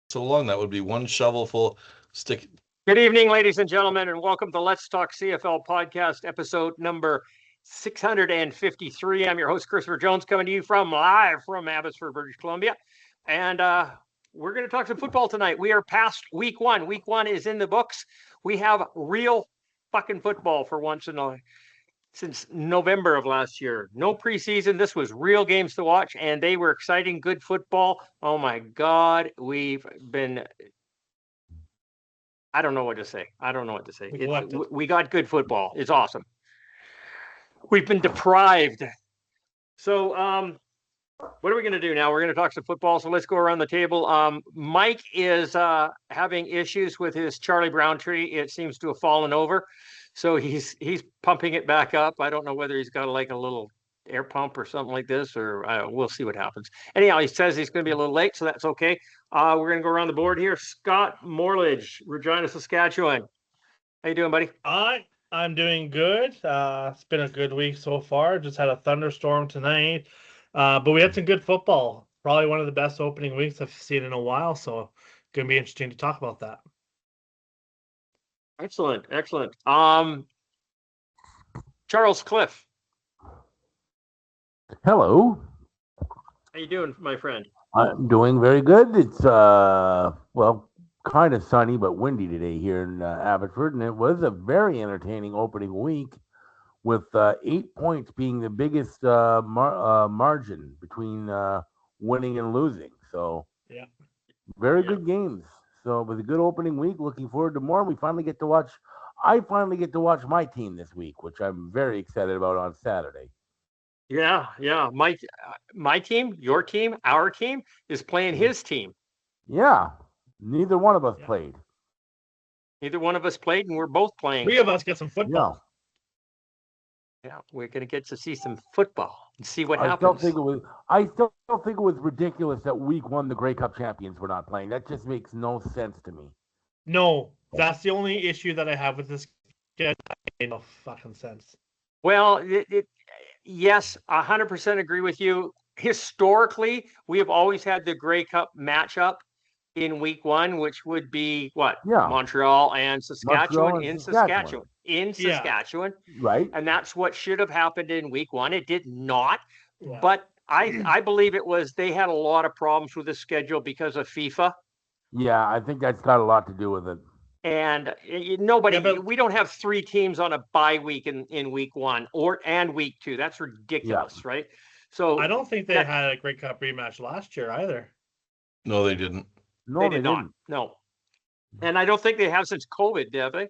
so long. That would be one shovelful stick. Good evening, ladies and gentlemen, and welcome to Let's Talk CFL podcast, episode number 653. I'm your host, Christopher Jones, coming to you live from Abbotsford, British Columbia. And we're going to talk some football tonight. We are past week one. Week one is in the books. We have real fucking football for once in a since November of last year. No preseason. This was real games to watch, and they were exciting, good football. Oh my God, I don't know what to say. We got good football. It's awesome. We've been deprived. So, what are we going to do now? We're going to talk some football. So let's go around the table. Mike is having issues with his Charlie Brown tree. It seems to have fallen over. So he's pumping it back up. I don't know whether he's got like a little air pump or something like this, or we'll see what happens. Anyhow, he says he's going to be a little late, so that's okay. We're going to go around the board here. Scott Morledge, Regina, Saskatchewan. How you doing, buddy? I'm doing good. It's been a good week so far. Just had a thunderstorm tonight, but we had some good football. Probably one of the best opening weeks I've seen in a while, so going to be interesting to talk about that. Excellent. Charles Cliff. Hello. How you doing, my friend? I'm doing very good. It's kind of sunny but windy today here in Abbotsford, and it was a very entertaining opening week with 8 points being the biggest margin between winning and losing. So, yeah, very good games. So, it was a good opening week. Looking forward to more. I finally get to watch my team this week, which I'm very excited about on Saturday. Yeah. My team, your team, our team is playing his team. Yeah. Neither one of us played. Neither one of us played, and we're both playing. Three of us get some football. Yeah, we're going to get to see some football and see what happens. I still think it was ridiculous that week one the Grey Cup champions were not playing. That just makes no sense to me. No, that's the only issue that I have with this. It made no fucking sense. Well, yes, 100% agree with you. Historically, we have always had the Grey Cup matchup in week one, which would be what? Yeah. Montreal and Saskatchewan in Saskatchewan. Right. And that's what should have happened in week one. It did not. Yeah. But I believe it was they had a lot of problems with the schedule because of FIFA. Yeah, I think that's got a lot to do with it. And we don't have three teams on a bye week in week one and week two. That's ridiculous, right? So I don't think they had a Grey Cup rematch last year either. No, they didn't. No, they did not. No. And I don't think they have since COVID, have they?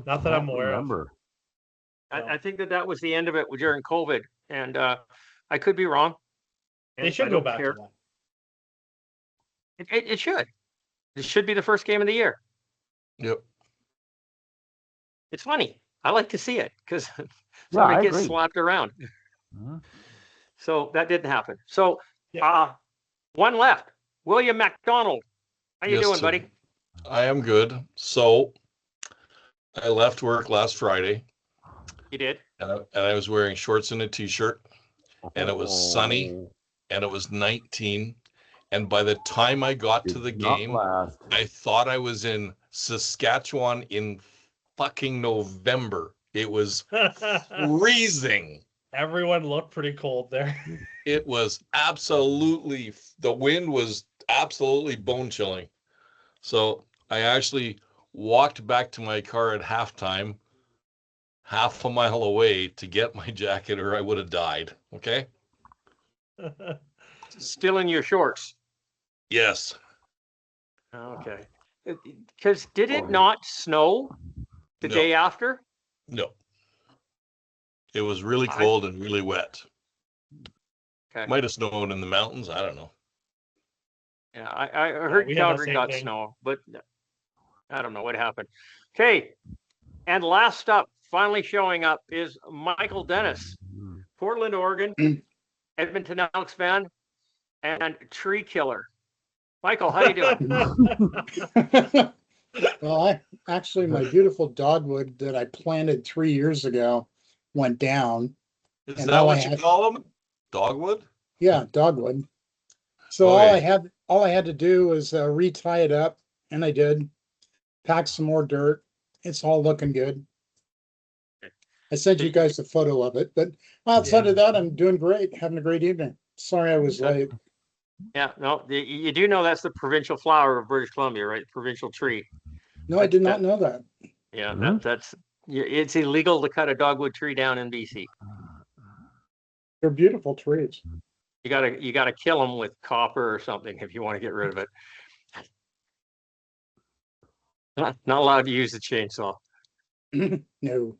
Not that I'm aware of. I think that was the end of it during COVID, and I could be wrong. They should go back to that. It should. This should be the first game of the year. Yep. It's funny. I like to see it because somebody gets slapped around. Mm-hmm. So that didn't happen. So one left. William McDonald. How you doing, buddy? I am good. So I left work last Friday. You did? And I was wearing shorts and a t-shirt. And it was sunny. And it was 19. And by the time I got to the game, I thought I was in Saskatchewan in fucking November. It was freezing. Everyone looked pretty cold there. It was the wind was absolutely bone chilling. So I actually walked back to my car at halftime, half a mile away to get my jacket or I would have died. Okay. Still in your shorts. Yes. Okay. Because did it not snow the day after? No. It was really cold and really wet. Okay. Might have snowed in the mountains. I don't know. Yeah, I heard Calgary got snow, but I don't know what happened. Okay. And last up, finally showing up, is Michael Dennis, Portland, Oregon, Edmonton Elks fan, and tree killer. Michael, how you doing? Well, my beautiful dogwood that I planted 3 years ago went down. Is that what you call them? Dogwood? Yeah, dogwood. So all I have all I had to do was retie it up, and I did. Pack some more dirt. It's all looking good. I sent you guys a photo of it, but outside of that, I'm doing great. Having a great evening. Sorry I was late. Yeah, no, you do know that's the provincial flower of British Columbia, right? Provincial tree. No, I did not know that. Yeah, it's illegal to cut a dogwood tree down in BC. They're beautiful trees. You gotta kill them with copper or something if you want to get rid of it. Not allowed to use the chainsaw. No.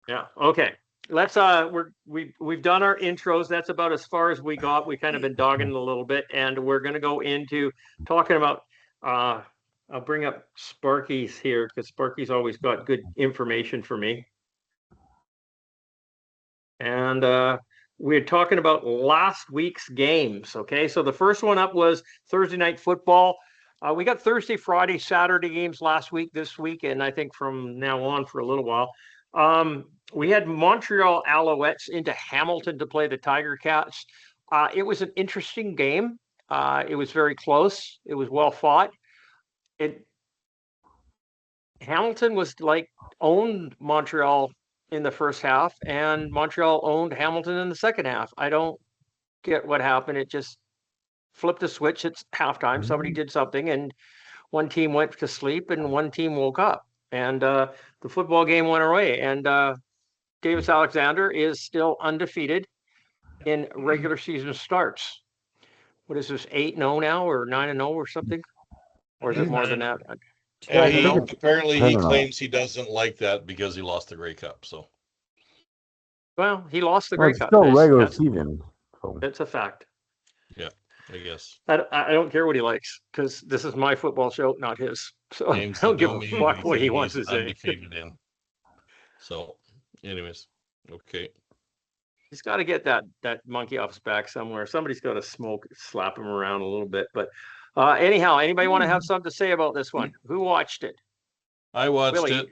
Yeah. Okay. Let's we've done our intros. That's about as far as we got. We kind of been dogging it a little bit, and we're gonna go into talking about I'll bring up Sparky's here because Sparky's always got good information for me. And we're talking about last week's games. Okay, so the first one up was Thursday night football. We got Thursday, Friday, Saturday games last week, this week, and I think from now on for a little while. We had Montreal Alouettes into Hamilton to play the Tiger Cats. It was an interesting game. It was very close. It was well fought. Hamilton was owned Montreal in the first half, and Montreal owned Hamilton in the second half. I don't get what happened. It just flipped a switch at halftime. Somebody did something, and one team went to sleep, and one team woke up, and the football game went away. And Davis Alexander is still undefeated in regular season starts. What is this, 8-0 now, or 9-0 or something? Or is it more than that? And apparently he claims he doesn't like that because he lost the Grey Cup. So, well, he lost the Grey Cup. Still regular season. So. It's a fact. Yeah, I guess. I don't care what he likes because this is my football show, not his. So I don't give a fuck what he wants to say. Undefeated in. So, anyways, okay. He's got to get that monkey off his back somewhere. Somebody's got to slap him around a little bit. But anyhow, anybody want to have something to say about this one? Who watched it? I watched it.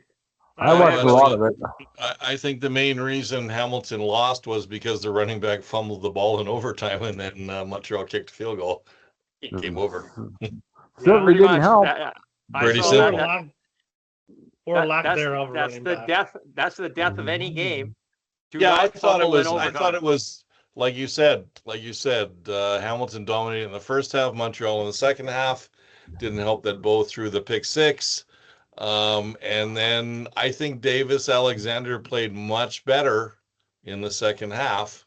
I watched a lot of it. I think the main reason Hamilton lost was because the running back fumbled the ball in overtime, and then Montreal kicked a field goal. Game over. Certainly didn't help. Pretty simple. Or lack thereof. That's the death of any game. I thought it was like you said. Hamilton dominated in the first half. Montreal in the second half. Didn't help that Bo threw the pick six. And then I think Davis Alexander played much better in the second half,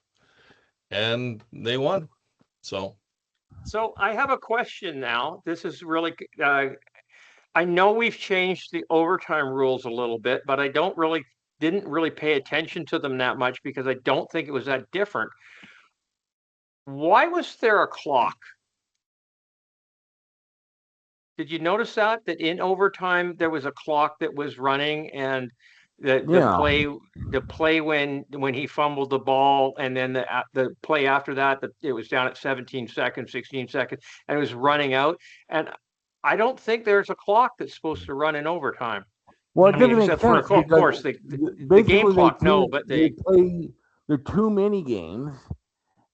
and they won. So I have a question now. This is really. I know we've changed the overtime rules a little bit, but I didn't really pay attention to them that much because I don't think it was that different. Why was there a clock? Did you notice that in overtime there was a clock that was running, and the play when he fumbled the ball, and then the play after that it was down at 17 seconds, 16 seconds, and it was running out. And I don't think there's a clock that's supposed to run in overtime. Well, it doesn't make sense. Of course, the game clock, they play the too many games,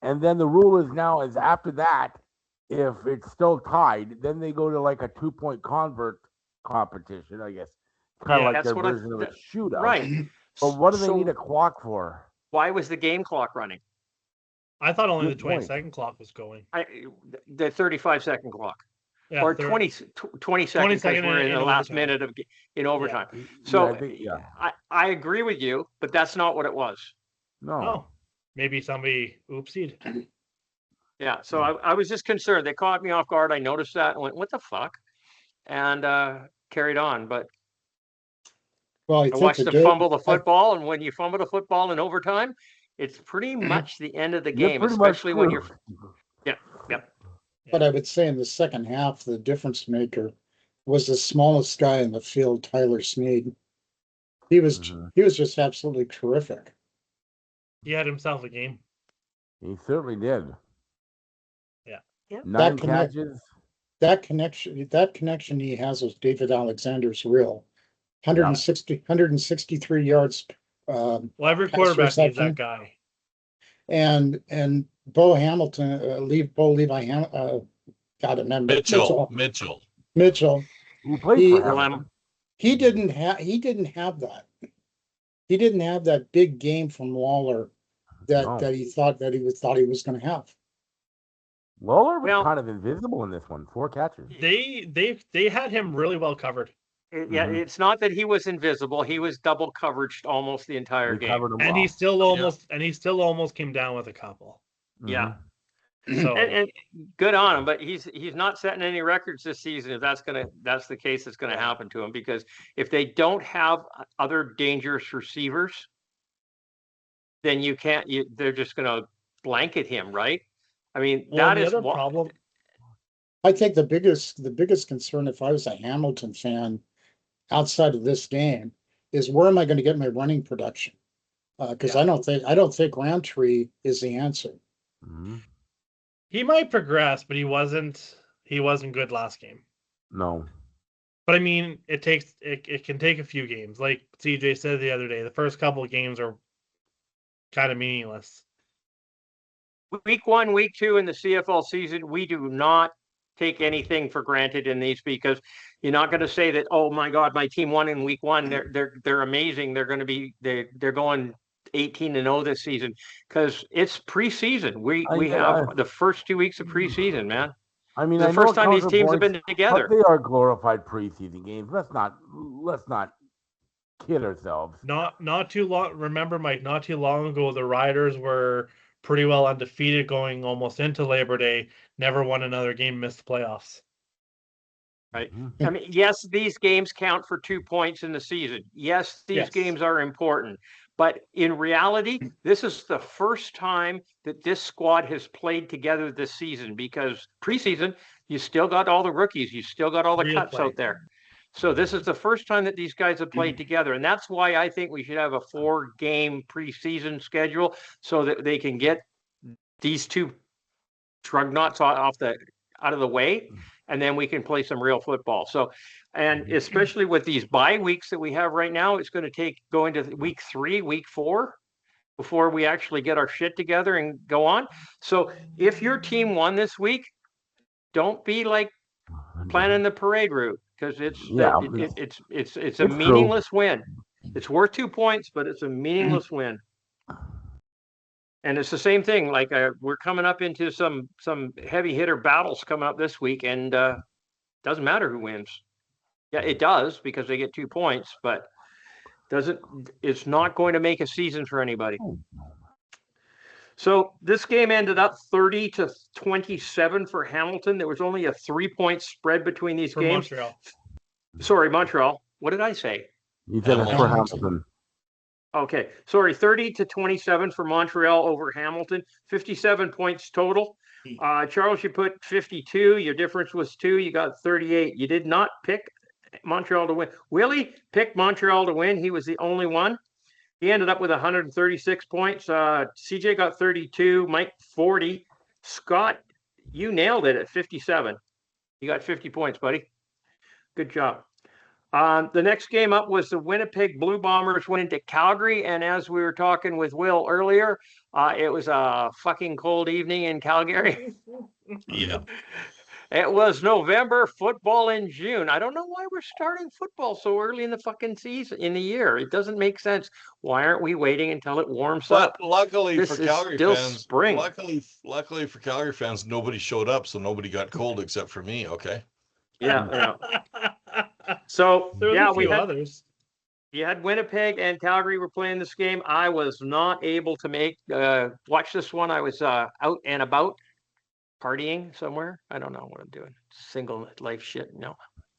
and then the rule is after that, if it's still tied, then they go to like a 2-point convert competition, I guess. Kind of like their version of a shootout. Right. But what do they need a clock for? Why was the game clock running? I thought only the 20-second clock was going. The 35-second clock. Yeah, or 20 seconds because we're in the last minute in overtime. Yeah. So I agree with you, but that's not what it was. No. Oh, maybe somebody oopsied. Yeah, so I was just concerned. They caught me off guard. I noticed that and went, what the fuck? And carried on. But I watched them fumble the football, and when you fumble the football in overtime, it's pretty much the end of the game, especially when you're... Yeah. But I would say in the second half, the difference maker was the smallest guy in the field, Tyler Sneed. He was just absolutely terrific. He had himself a game. He certainly did. Yeah. 9 catches. That connection he has with David Alexander's real. 163 yards. Well, every quarterback needs that guy. And Bo Hamilton, Levi Hamilton, got it, Mitchell. Who played He- for Hamilton? He didn't have that. He didn't have that big game from Lawler that No. that he thought he was going to have. Lawler was Well- kind of invisible in this one. 4 catches. They had him really well covered, Yeah, it's not that he was invisible. He was double coverage almost the entire They game. covered him and well. he still almost came down with a couple. Yeah. So And good on him, but he's not setting any records this season. If that's the case, that's going to happen to him, because if they don't have other dangerous receivers, then they're just going to blanket him, right? I mean, well, the other problem. I think the biggest concern, if I was a Hamilton fan outside of this game, is where am I going to get my running production? Because I don't think Roundtree is the answer. Mhm. He might progress, but he wasn't good last game. No. But I mean, it can take a few games. Like CJ said the other day, the first couple of games are kind of meaningless. Week 1, week 2 in the CFL season, we do not take anything for granted in these, because you're not going to say that, oh my God, my team won in week 1. They're amazing. They're going 18-0 this season, because it's preseason. We have the first 2 weeks of preseason, man. I mean, the first time these teams have been together. But they are glorified preseason games. Let's not kid ourselves. Not too long. Remember, Mike, not too long ago, the Riders were pretty well undefeated going almost into Labor Day. Never won another game, missed the playoffs. Right. I mean, yes, these games count for 2 points in the season. Yes, these games are important. But in reality, this is the first time that this squad has played together this season, because preseason, you still got all the rookies. You still got all the cuts out there. So this is the first time that these guys have played together. And that's why I think we should have a 4-game preseason schedule, so that they can get these 2 drug knots out of the way, and then we can play some real football. So, and especially with these bye weeks that we have right now, it's going to go into week 3, week 4 before we actually get our shit together and go on. So if your team won this week, don't be like planning the parade route, because it's a meaningless win. It's worth 2 points, but it's a meaningless win. And it's the same thing. Like we're coming up into some heavy hitter battles coming up this week, and doesn't matter who wins. Yeah, it does, because they get 2 points, but it's not going to make a season for anybody. So this game ended up 30-27 for Hamilton. There was only a 3-point spread between these games. Montreal. Sorry, Montreal. What did I say? You said it's for Hamilton. Okay, sorry, 30-27 for Montreal over Hamilton, 57 points total. Charles, you put 52. Your difference was 2. You got 38. You did not pick Montreal to win. Willie picked Montreal to win. He was the only one. He ended up with 136 points. CJ got 32. Mike 40. Scott, you nailed it at 57. You got 50 points, buddy. Good job. The next game up was the Winnipeg Blue Bombers went into Calgary, and as we were talking with Will earlier, it was a fucking cold evening in Calgary. Yeah. It was November, football in June. I don't know why we're starting football so early in the fucking season, in the year. It doesn't make sense. Why aren't we waiting until it warms up? But luckily for Calgary fans, spring. Luckily for Calgary fans, nobody showed up, so nobody got cold except for me. Okay. Yeah. So we had others. You had Winnipeg and Calgary were playing this game. I was not able to watch this one. I was out and about partying somewhere. I don't know what I'm doing. Single life shit. No.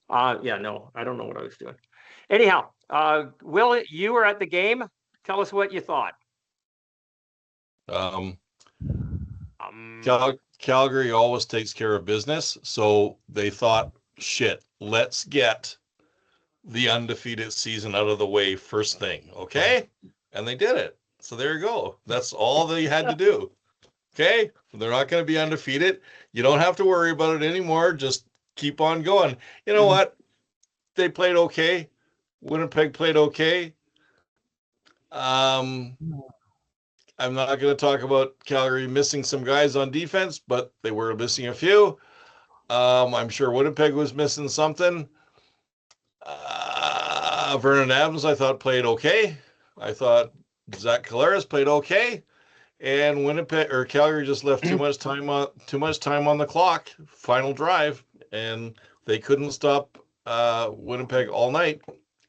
No, I don't know what I was doing. Anyhow, Will, you were at the game. Tell us what you thought. Calgary always takes care of business, so they thought, shit, let's get the undefeated season out of the way first thing, okay? And they did it. So there you go. That's all they had to do. Okay? They're not going to be undefeated. You don't have to worry about it anymore. Just keep on going. You know what? They played okay. Winnipeg played okay. I'm not going to talk about Calgary missing some guys on defense, but they were missing a few. I'm sure Winnipeg was missing something. Vernon Adams, I thought, played okay. I thought Zach Collaros played okay, and Winnipeg or Calgary just left too much time on the clock. Final drive, and they couldn't stop Winnipeg all night,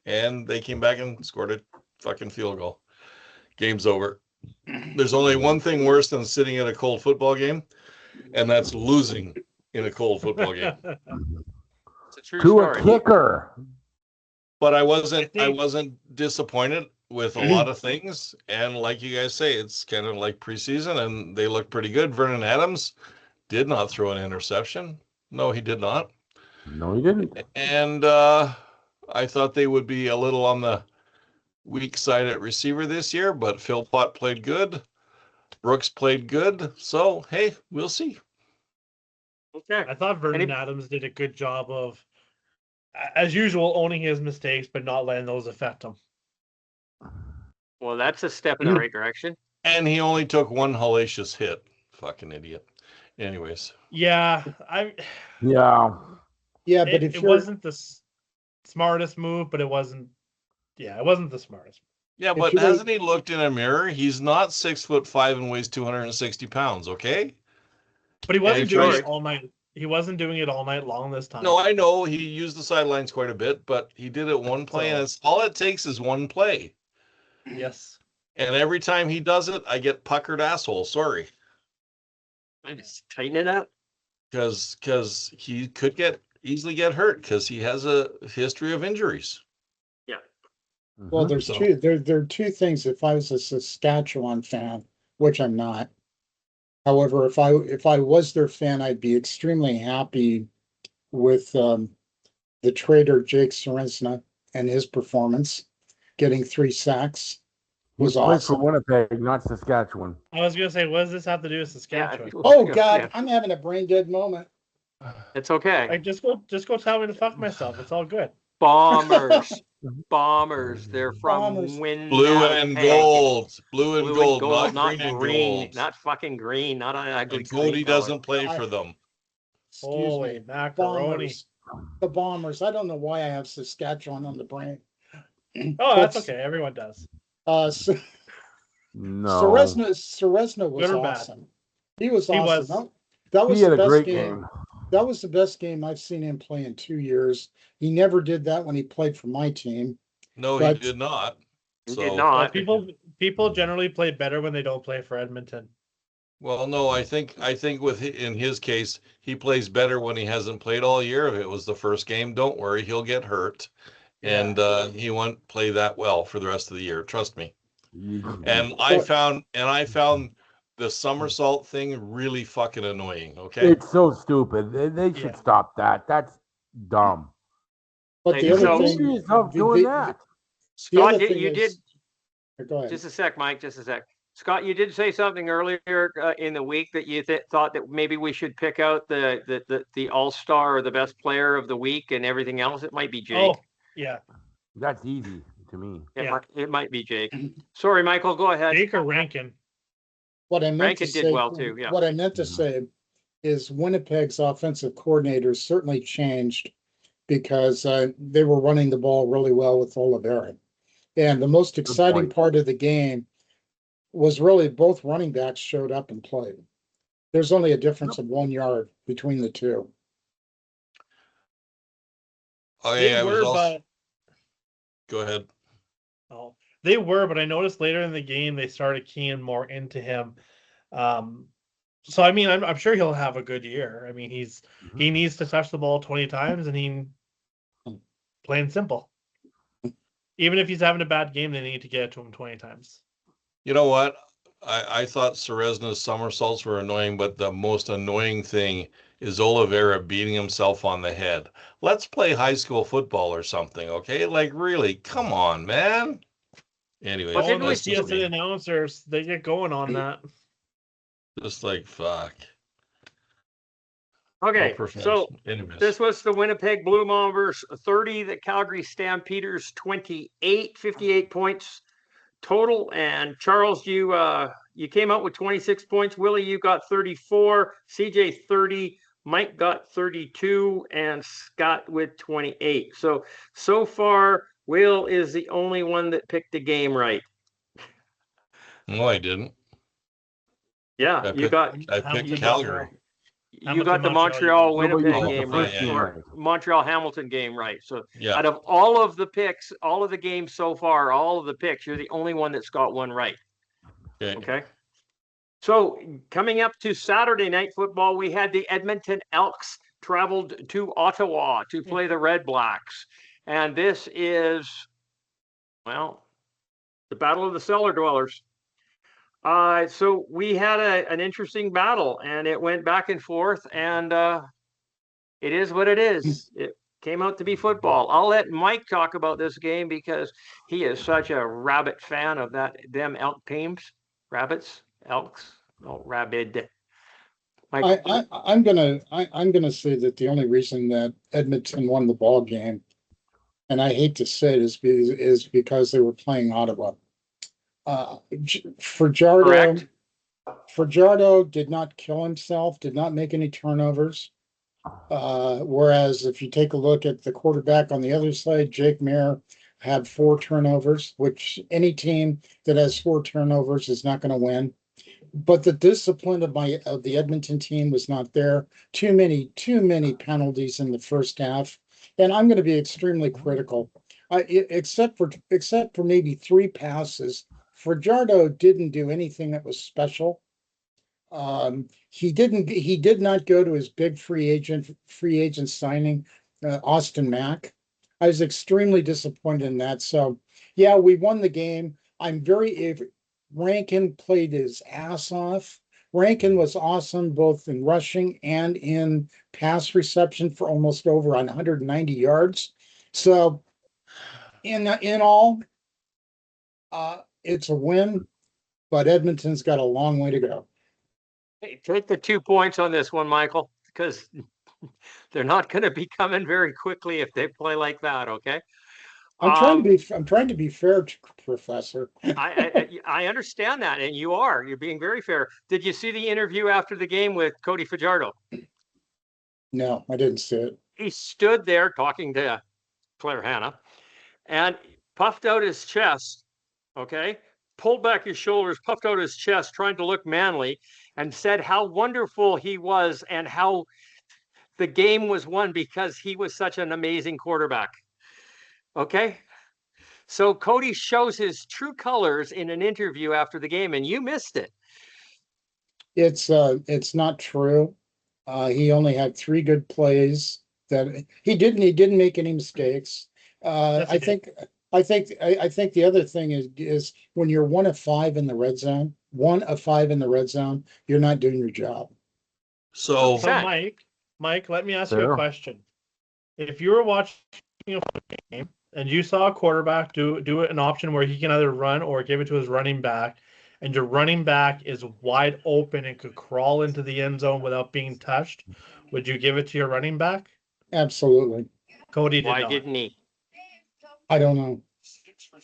and they came back and scored a fucking field goal. Game's over. There's only one thing worse than sitting at a cold football game, and that's losing in a cold football game. It's a true To story. a kicker. But I wasn't disappointed with a lot of things, and like you guys say, it's kind of like preseason, and they look pretty good. Vernon Adams did not throw an interception. No, he did not. No, he didn't. And I thought they would be a little on the weak side at receiver this year, but Philpott played good. Brooks played good. So, hey, we'll see. Okay. I thought Vernon Adams did a good job of, as usual, owning his mistakes, but not letting those affect him. Well, that's a step in the right direction. And he only took one hellacious hit. Fucking idiot. Anyways. Yeah, Yeah. Yeah, but it wasn't the smartest move, but it wasn't. Yeah, it wasn't the smartest. Yeah, but hasn't he looked in a mirror? He's not 6'5" and weighs 260 pounds. Okay. But he wasn't doing it all night. He wasn't doing it all night long this time. No, I know he used the sidelines quite a bit, but he did it one play, and it's all it takes is one play. Yes. And every time he does it, I get puckered asshole. Sorry. I just tighten it up. Because he could easily get hurt because he has a history of injuries. Yeah. Well, there are two things. If I was a Saskatchewan fan, which I'm not. However, if I was their fan, I'd be extremely happy with the trader Jake Serensna and his performance. Getting 3 sacks was awesome. For Winnipeg, not Saskatchewan. I was gonna say, what does this have to do with Saskatchewan? Yeah. Oh God, I'm having a brain dead moment. It's okay. Like, just go tell me to fuck myself. It's all good. Bombers. They're from Winnipeg. Blue and gold, not green and gold. Not fucking green, not an ugly. And Cody doesn't play for them. Holy macaroni! The Bombers. I don't know why I have Saskatchewan on the brain. Oh, that's okay. Everyone does. No. Serensna was awesome. He was awesome. That was the best game. That was the best game I've seen him play in 2 years. He never did that when he played for my team. No, he did not. He did not. People generally play better when they don't play for Edmonton. Well, no, I think in his case, he plays better when he hasn't played all year. If it was the first game, don't worry, he'll get hurt. And he won't play that well for the rest of the year. Trust me. And I found the somersault thing really fucking annoying. Okay, it's so stupid. They should stop that. That's dumb. But the other thing, doing that. Scott, you did. Go ahead. Just a sec, Mike. Just a sec. Scott, you did say something earlier in the week that you thought that maybe we should pick out the all-star or the best player of the week and everything else. It might be Jake. Oh, yeah. That's easy to me. It might be Jake. Sorry, Michael. Go ahead. Jake or Rankin? What I meant Rankin to say, did well too. Yeah. What I meant to say is Winnipeg's offensive coordinators certainly changed because they were running the ball really well with Oliveira. And the most exciting part of the game was really both running backs showed up and played. There's only a difference of 1 yard between the two. Oh yeah, go ahead. Oh, they were, but I noticed later in the game they started keying more into him. So I mean, I'm sure he'll have a good year. I mean, he needs to touch the ball 20 times, and he plain simple. Even if he's having a bad game, they need to get it to him 20 times. You know what? I thought Seresna's somersaults were annoying, but the most annoying thing is Oliveira beating himself on the head. Let's play high school football or something, okay? Like, really, come on, man. Anyway, the CFL announcers, they get going on that. Just like, fuck. Okay, so this was the Winnipeg Blue Bombers 30, the Calgary Stampeders 28, 58 points total. And Charles, you you came out with 26 points. Willie, you got 34. CJ 30. Mike got 32, and Scott with 28. So far, Will is the only one that picked the game right. No, I didn't. Yeah, I you got picked Calgary. you got the Montreal Winnipeg got game the right, first game or Montreal Hamilton game right. So Yeah. out of all of the picks, all of the games so far, all of the picks, you're the only one that's got one right. Okay. So coming up to Saturday night football, we had the Edmonton Elks traveled to Ottawa to play the Red Blacks. And this is, well, the Battle of the Cellar Dwellers. So we had an interesting battle, and it went back and forth, and it is what it is. It came out to be football. I'll let Mike talk about this game because he is such a rabbit fan of them elk teams. Rabbits, elks, no, rabid. Mike. I'm gonna say that the only reason that Edmonton won the ball game, and I hate to say it, is because they were playing Ottawa. Fajardo did not kill himself, did not make any turnovers. Whereas if you take a look at the quarterback on the other side, Jake Maier had 4 turnovers, which any team that has 4 turnovers is not going to win. But the discipline of the Edmonton team was not there. Too many penalties in the first half, and I'm going to be extremely critical. Except for maybe 3 passes, Fajardo didn't do anything that was special. He did not go to his big free agent signing, Austin Mack. I was extremely disappointed in that. So yeah, we won the game. Rankin played his ass off. Rankin was awesome both in rushing and in pass reception for almost over 190 yards. So in all, it's a win, but Edmonton's got a long way to go. Hey, take the 2 points on this one, Michael, because they're not going to be coming very quickly if they play like that. Okay. I'm trying to be fair, Professor. I understand that, and you're being very fair. Did you see the interview after the game with Cody Fajardo? No, I didn't see it. He stood there talking to Claire Hanna and puffed out his chest, okay? Pulled back his shoulders, puffed out his chest, trying to look manly, and said how wonderful he was and how the game was won because he was such an amazing quarterback. Okay? So Cody shows his true colors in an interview after the game, and you missed it. It's not true. He only had 3 good plays. That he didn't make any mistakes. I think the other thing is when you're 1 of 5 in the red zone, you're not doing your job. So Mike, let me ask you a question. If you were watching a football game and you saw a quarterback do an option where he can either run or give it to his running back, and your running back is wide open and could crawl into the end zone without being touched, would you give it to your running back? Absolutely. Cody did Why not. didn't he? I don't know.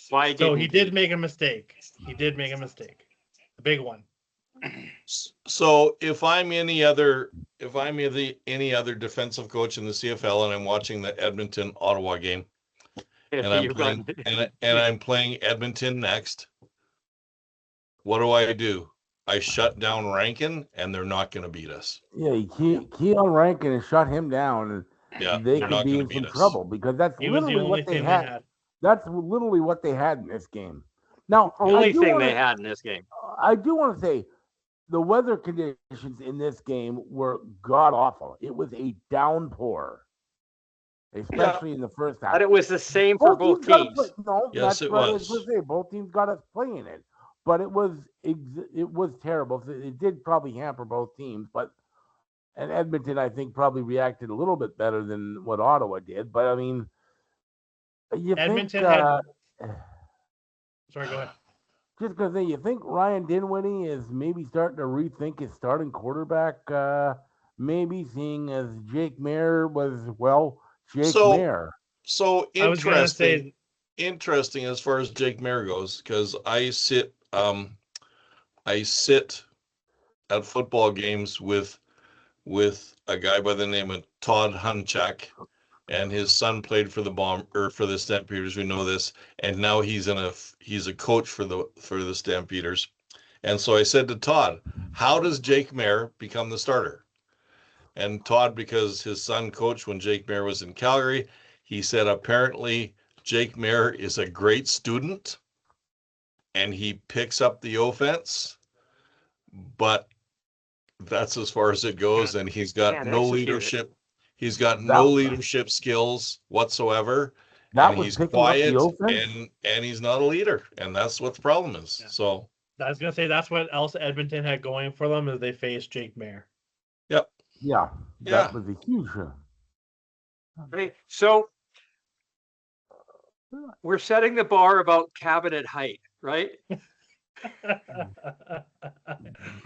Why didn't So he did make a mistake. He did make a mistake. A big one. So if I'm any other defensive coach in the CFL and I'm watching the Edmonton Ottawa game, and I'm playing Edmonton next, what do? I shut down Rankin, and they're not going to beat us. Yeah, key on Rankin and shut him down, and they could be in some trouble because that's literally what they had. That's literally what they had in this game. Now, the only thing they had in this game. I do want to say the weather conditions in this game were god awful. It was a downpour, especially in the first half. But it was the same for both teams. Yes, it was. Both teams got us playing it, but it was terrible. It did probably hamper both teams, and Edmonton, I think, probably reacted a little bit better than what Ottawa did. But I mean, Edmonton had. Sorry, go ahead. Just because you think Ryan Dinwiddie is maybe starting to rethink his starting quarterback, maybe seeing as Jake Maier was, Maier. So interesting as far as Jake Maier goes, because I sit I sit at football games with a guy by the name of Todd Hunchak, and his son played for the Stampeders. We know this, and now he's a coach for the Stampeders. And so I said to Todd, "How does Jake Mayer become the starter?" And Todd, because his son coached when Jake Mayer was in Calgary, he said apparently Jake Mayer is a great student and he picks up the offense, but that's as far as it goes. And he's got no leadership. He's got no leadership skills whatsoever. And he's quiet and he's not a leader. And that's what the problem is. Yeah. So I was gonna say that's what else Edmonton had going for them is they faced Jake Mayer. Yep. Yeah. That was a huge. Okay, so we're setting the bar about cabinet height, right?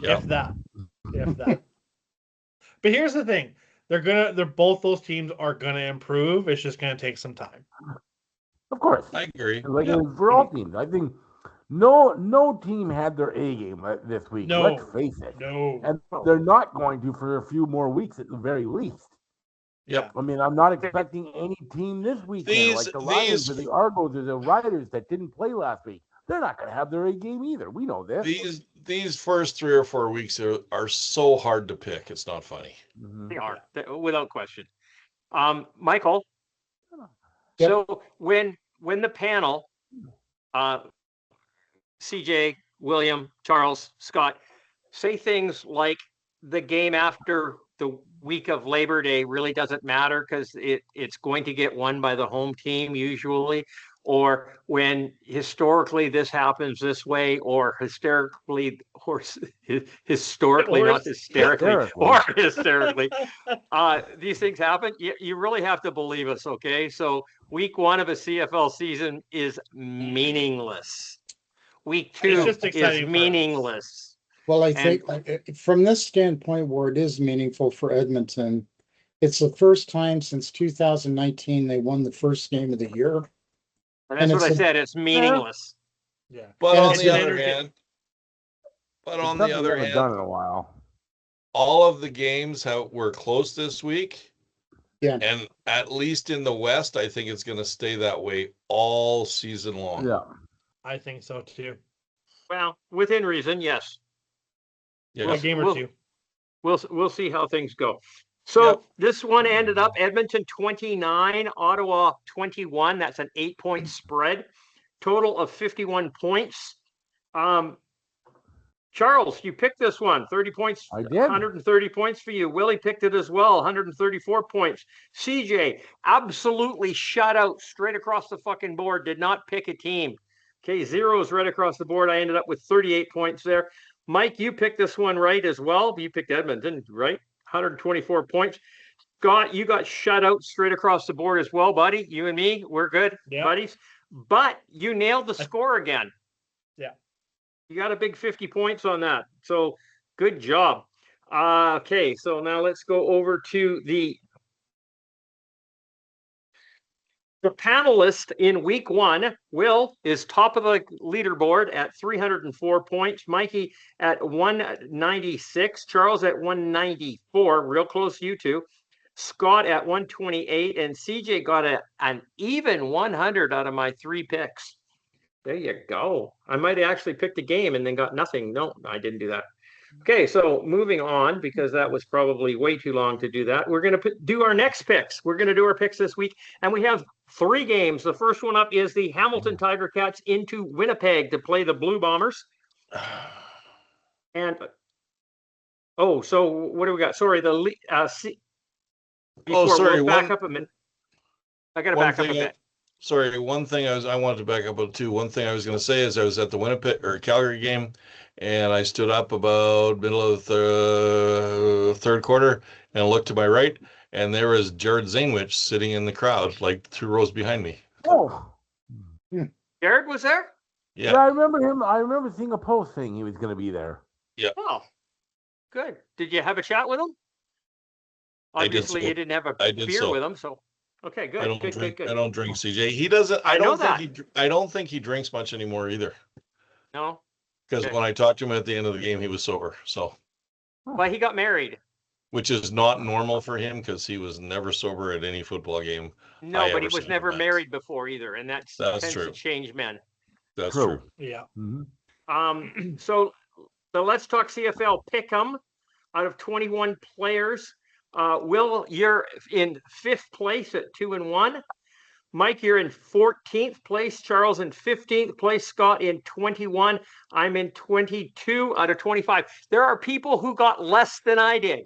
If that. But here's the thing: they're both those teams are gonna improve. It's just gonna take some time. Of course, I agree. Like for all teams, I think no team had their A game this week. No, let's face it. No, and they're not going to for a few more weeks at the very least. Yep. I mean, I'm not expecting any team this weekend like the Lions or the Argos or the Riders that didn't play last week. They're not going to have their A game either. We know this. These first 3 or 4 weeks are so hard to pick. It's not funny. Mm-hmm. They are, without question. Michael. Yep. So when the panel, CJ, William, Charles, Scott, say things like the game after the week of Labor Day really doesn't matter because it's going to get won by the home team usually, or when historically this happens this way, or historically, not hysterically, or hysterically, these things happen. You really have to believe us, okay? So week 1 of a CFL season is meaningless. Week 2 is meaningless. Well, I think from this standpoint where it is meaningful for Edmonton, it's the first time since 2019 they won the first game of the year. And that's what I said. It's meaningless. Yeah. But on the other hand, done in a while. All of the games were close this week. Yeah. And at least in the West, I think it's going to stay that way all season long. Yeah. I think so too. Well, within reason, yes. A game or two. We'll see how things go. So This one ended up Edmonton 29, Ottawa 21. That's an 8-point spread. Total of 51 points. Charles, you picked this one. 30 points. I did. 130 points for you. Willie picked it as well. 134 points. CJ absolutely shut out straight across the fucking board. Did not pick a team. Okay, zeros right across the board. I ended up with 38 points there. Mike, you picked this one right as well. You picked Edmonton, right? 124 points. Scott, you got shut out straight across the board as well, buddy. You and me, we're good, buddies. But you nailed the score again. Yeah. You got a big 50 points on that. So good job. Okay, so now let's go over to the panelist in week 1. Will is top of the leaderboard at 304 points. Mikey at 196. Charles at 194. Real close to you two. Scott at 128. And CJ got an even 100 out of my 3 picks. There you go. I might have actually picked a game and then got nothing. No, I didn't do that. Okay, so moving on, because that was probably way too long to do that. We're going to do our next picks. We're going to do our picks this week, and we have 3 games. The first one up is the Hamilton Tiger Cats into Winnipeg to play the Blue Bombers. And so what do we got? Sorry, sorry. Back up a minute. I got to back up a bit. Sorry, one thing I wanted to back up on too. One thing I was going to say is I was at the Winnipeg or Calgary game, and I stood up about middle of the third quarter and looked to my right, and there was Jared Zanewich sitting in the crowd, like 2 rows behind me. Oh, Jared was there? Yeah, I remember him. I remember seeing a post saying he was going to be there. Yeah. Oh, good. Did you have a chat with him? Obviously, you didn't have a beer with him, so. Okay, good. I don't drink, CJ. He doesn't. I don't think he drinks much anymore either. No. Because when I talked to him at the end of the game, he was sober. So, Well, he got married. which is not normal for him because he was never sober at any football game. No, but he was never married before either, and that tends true. to change men. That's true. Yeah. Mm-hmm. So let's talk CFL Pick'em. Out of 21 players, Will, you're in 5th place at 2-1. Mike, you're in 14th place. Charles in 15th place. Scott in 21. I'm in 22 out of 25. There are people who got less than I did.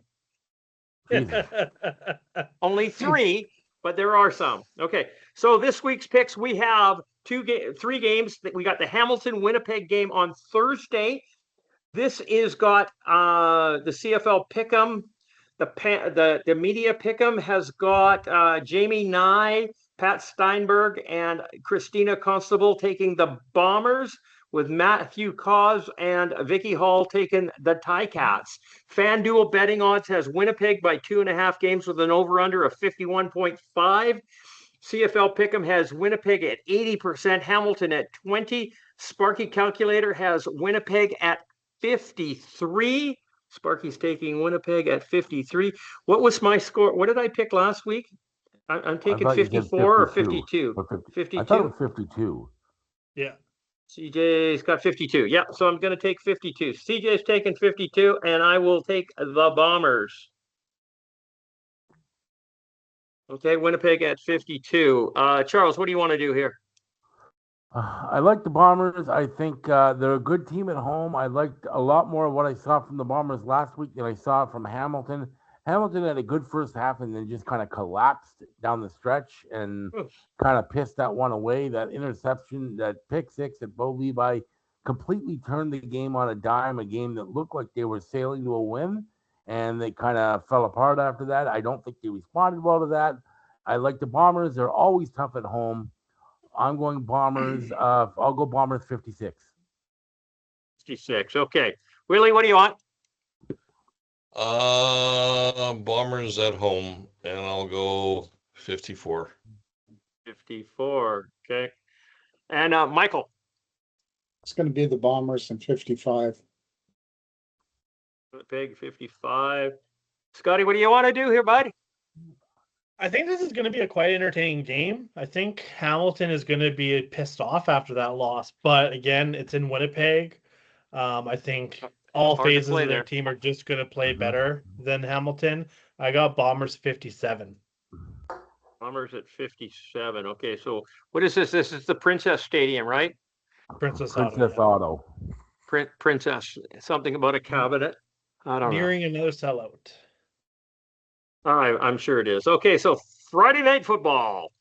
Only 3, but there are some. Okay, so this week's picks, we have 3 games. We got the Hamilton-Winnipeg game on Thursday. This is got the CFL Pick'em. The media Pick'em has got Jamie Nye, Pat Steinberg, and Christina Constable taking the Bombers, with Matthew Cause and Vicky Hall taking the Ticats. FanDuel betting odds has Winnipeg by 2.5 games with an over-under of 51.5. CFL Pick'em has Winnipeg at 80%, Hamilton at 20. Sparky Calculator has Winnipeg at 53. Sparky's taking Winnipeg at 53. What was my score? What did I pick last week? I'm taking 54 or 52. 52. I thought it was 52. Yeah. CJ's got 52. Yeah, so I'm going to take 52. CJ's taking 52, and I will take the Bombers. Okay, Winnipeg at 52. Charles, what do you want to do here? I like the Bombers. I think they're a good team at home. I liked a lot more of what I saw from the Bombers last week than I saw from Hamilton. Hamilton had a good first half and then just kind of collapsed down the stretch and kind of pissed that one away. That interception, that pick 6 at Bo Levi completely turned the game on a dime, a game that looked like they were sailing to a win, and they kind of fell apart after that. I don't think they responded well to that. I like the Bombers. They're always tough at home. I'm going Bombers. I'll go Bombers 56. 56. Okay. Willie, what do you want? Bombers at home, and I'll go 54. 54. Okay. And Michael. It's going to be the Bombers in 55. Big 55. Scotty, what do you want to do here, bud? I think this is going to be a quite entertaining game. I think Hamilton is going to be pissed off after that loss. But again, it's in Winnipeg. I think all phases of their team are just going to play better than Hamilton. I got Bombers 57. Bombers at 57. Okay, so what is this? This is the Princess Stadium, right? Princess Auto. Princess. Something about a cabinet. I don't know. Nearing another sellout. I'm sure it is. Okay, so Friday night football.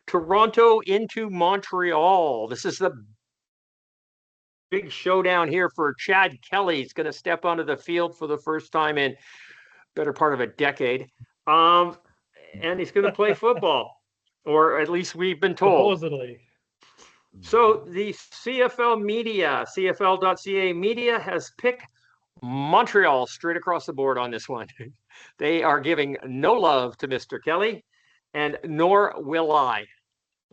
Toronto into Montreal. This is the big showdown here for Chad Kelly. He's going to step onto the field for the first time in better part of a decade. And he's going to play football, or at least we've been told. Supposedly. So the CFL media, CFL.ca media has picked Montreal straight across the board on this one. They are giving no love to Mr. Kelly, and nor will I.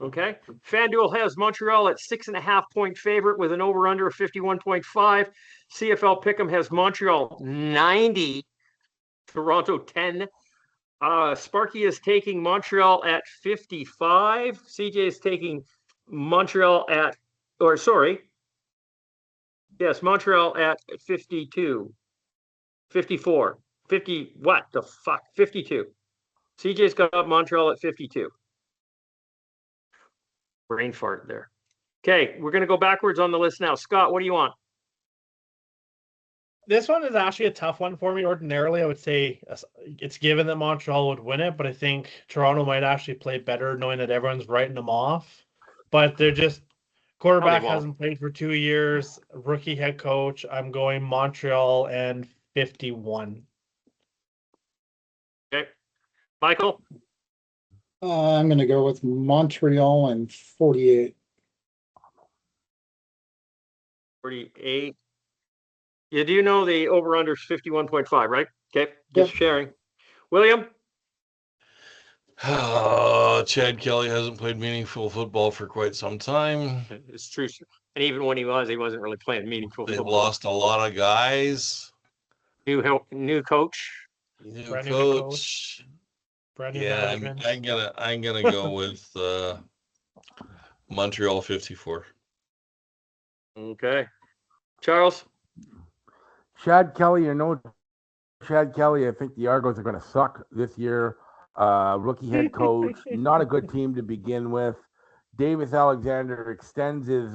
Okay. FanDuel has Montreal at 6.5-point favorite with an over-under of 51.5. CFL Pick'em has Montreal 90, Toronto 10. Sparky is taking Montreal at 55. CJ is taking Montreal at, Montreal at 52. 54. 50, what the fuck? 52. CJ's got Montreal at 52. Brain fart there. Okay, we're going to go backwards on the list now. Scott, what do you want? This one is actually a tough one for me. Ordinarily, I would say it's given that Montreal would win it, but I think Toronto might actually play better knowing that everyone's writing them off. But they're just, quarterback hasn't played for 2 years, rookie head coach. I'm going Montreal and 51. Okay. Michael? I'm going to go with Montreal and 48. 48. You do know the over-under is 51.5, right? Okay, just sharing. William? Chad Kelly hasn't played meaningful football for quite some time. It's true. And even when he wasn't really playing meaningful They football. lost a lot of guys. New coach. New Brand new coach. Brand new Yeah, management. I'm gonna go with Montreal 54. Okay. Charles? Chad Kelly or no Chad Kelly, I think the Argos are going to suck this year. Rookie head coach, not a good team to begin with. Davis Alexander extends his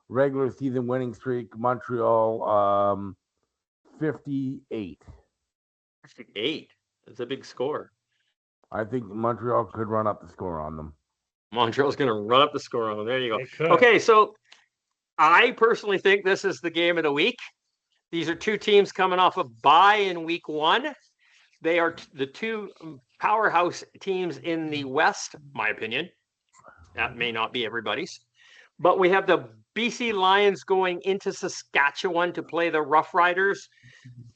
regular season winning streak. Montreal 58. 58. That's a big score. I think Montreal could run up the score on them. Montreal's going to run up the score on them. There you They go. could. Okay, so I personally think this is the game of the week. These are two teams coming off a bye in week 1. They are the two powerhouse teams in the West, my opinion. That may not be everybody's. But we have the BC Lions going into Saskatchewan to play the Rough Riders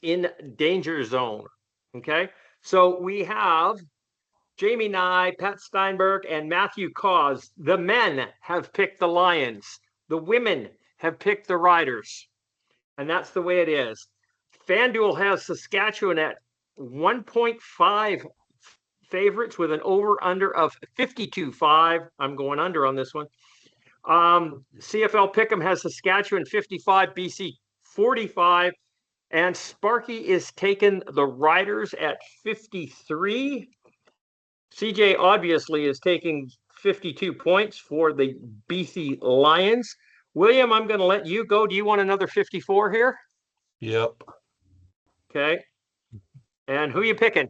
in Danger Zone. Okay, so we have Jamie Nye, Pat Steinberg, and Matthew Cause. The men have picked the Lions. The women have picked the Riders. And that's the way it is. FanDuel has Saskatchewan at 1.5 favorites with an over-under of 52.5. I'm going under on this one. CFL Pick'em has Saskatchewan 55, BC 45. And Sparky is taking the Riders at 53. CJ obviously is taking 52 points for the BC Lions. William, I'm going to let you go. Do you want another 54 here? Yep. Okay. And who are you picking?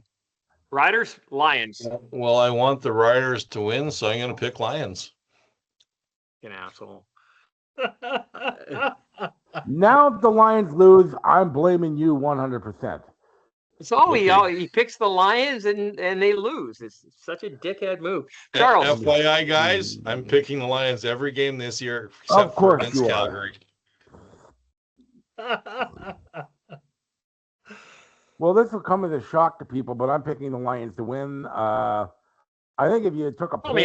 Riders, Lions. Well, I want the Riders to win, so I'm going to pick Lions. An asshole. Now if the Lions lose, I'm blaming you 100%. So he picks the Lions and they lose. It's such a dickhead move. Charles. FYI, guys, I'm picking the Lions every game this year, except for against Calgary. Well, this will come as a shock to people, but I'm picking the Lions to win. I think if you took a poll,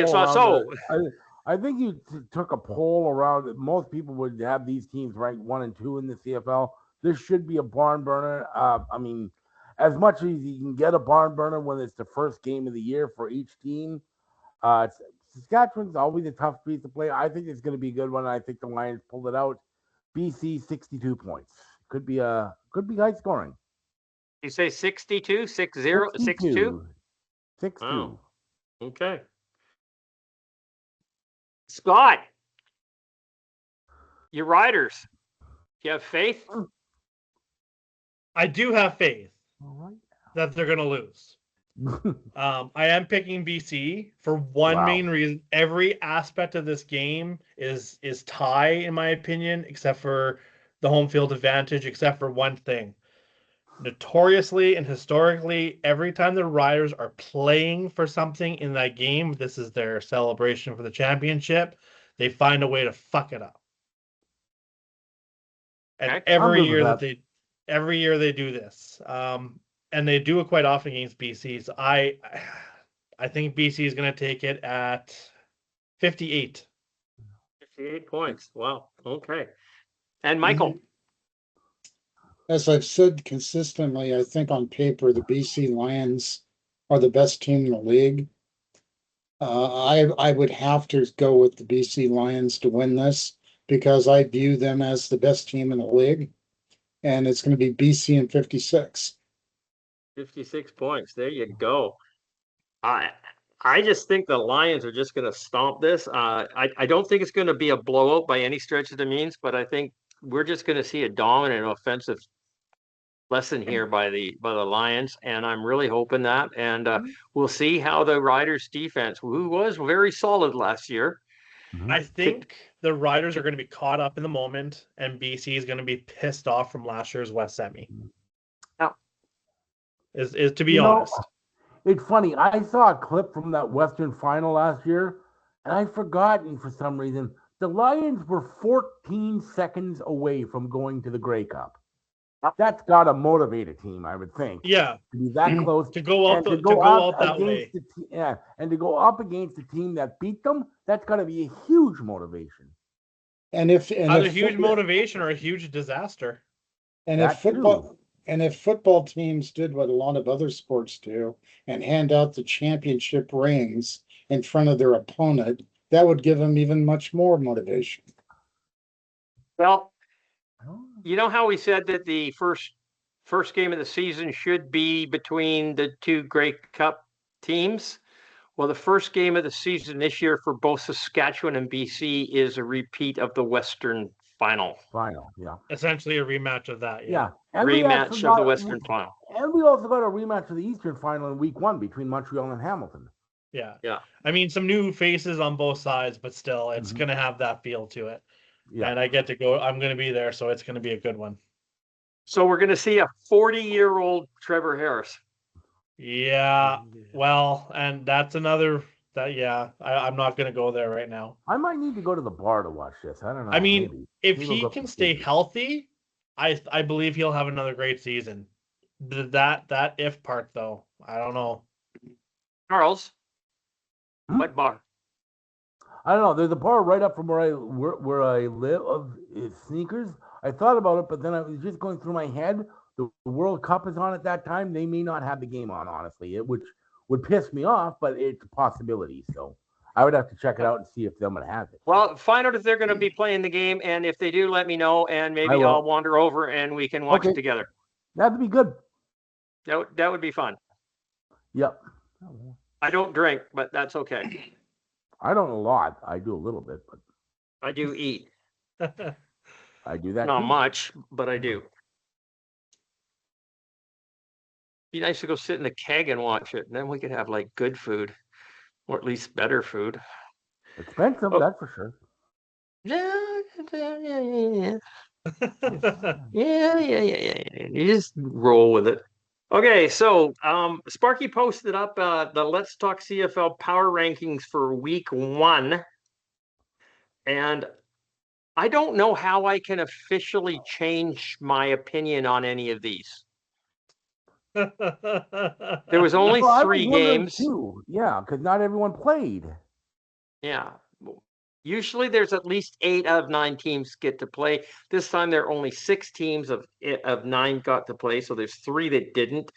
I think you took a poll around. Most people would have these teams ranked 1 and 2 in the CFL. This should be a barn burner. I mean, as much as you can get a barn burner when it's the first game of the year for each team. Saskatchewan's always a tough piece to play. I think it's going to be a good one. I think the Lions pulled it out. BC 62 points. Could be high scoring. You say 62, 6-0, 62? 6-2. Wow. Okay. Scott, your Riders. Do you have faith? I do have faith All right. that they're going to lose. I am picking BC for one main reason. Every aspect of this game is tie, in my opinion, except for the home field advantage, except for one thing. Notoriously and historically, every time the Riders are playing for something in that game, this is their celebration for the championship, they find a way to fuck it up. And every year they do this. And they do it quite often against BC. So I think BC is going to take it at 58. 58 points. Wow. Okay. And Michael. As I've said consistently, I think on paper, the BC Lions are the best team in the league. I would have to go with the BC Lions to win this because I view them as the best team in the league. And it's going to be BC in 56. 56 points. There you go. I just think the Lions are just going to stomp this. I don't think it's going to be a blowout by any stretch of the means, but I think we're just going to see a dominant offensive lesson here by the Lions, and I'm really hoping that. And we'll see how the Riders' defense, who was very solid last year. I think the Riders are going to be caught up in the moment, and BC is going to be pissed off from last year's West Semi. Yeah. Is to be honest. It's funny. I saw a clip from that Western final last year, and I'd forgotten for some reason. The Lions were 14 seconds away from going to the Grey Cup. That's got to motivate a team, I would think. Yeah, to be that close to go out that way. And to go up against a team that beat them, that's got to be a huge motivation. either huge motivation or a huge disaster. And if football teams did what a lot of other sports do and hand out the championship rings in front of their opponent, that would give them even much more motivation. Well, you know how we said that the first game of the season should be between the two Grey Cup teams? Well, the first game of the season this year for both Saskatchewan and BC is a repeat of the Western final. Yeah. Essentially a rematch of that. Yeah. And rematch of the Western final. And we also got a rematch of the Eastern final in week 1 between Montreal and Hamilton. Yeah. Yeah. I mean, some new faces on both sides, but still, it's going to have that feel to it. Yeah. And I get to go. I'm going to be there, so it's going to be a good one. So we're going to see a 40-year-old Trevor Harris. Yeah. Well, and that's another that. Yeah, I'm not going to go there right now. I might need to go to the bar to watch this. I don't know. I mean, if he can stay healthy, I believe he'll have another great season. That if part though, I don't know. Charles, what bar? I don't know. There's a bar right up from where I live of Sneakers. I thought about it, but then I was just going through my head. The World Cup is on at that time. They may not have the game on, honestly, which would piss me off, but it's a possibility. So I would have to check it out and see if they're going to have it. Well, find out if they're going to be playing the game, and if they do, let me know, and maybe I'll wander over and we can watch it together. That'd be good. That would be fun. Yep. I don't drink, but that's okay. I don't a lot. I do a little bit, but I do eat. I do that. Not much, but I do. Be nice to go sit in the keg and watch it, and then we could have like good food, or at least better food. Expensive, that's for sure. Yeah. You just roll with it. Okay, so Sparky posted up the Let's Talk CFL power rankings for week 1. And I don't know how I can officially change my opinion on any of these. There was only 3 games. Too. Yeah, because not everyone played. Yeah. Usually there's at least 8 out of 9 teams get to play. This time there are only 6 teams of 9 got to play. So there's 3 that didn't.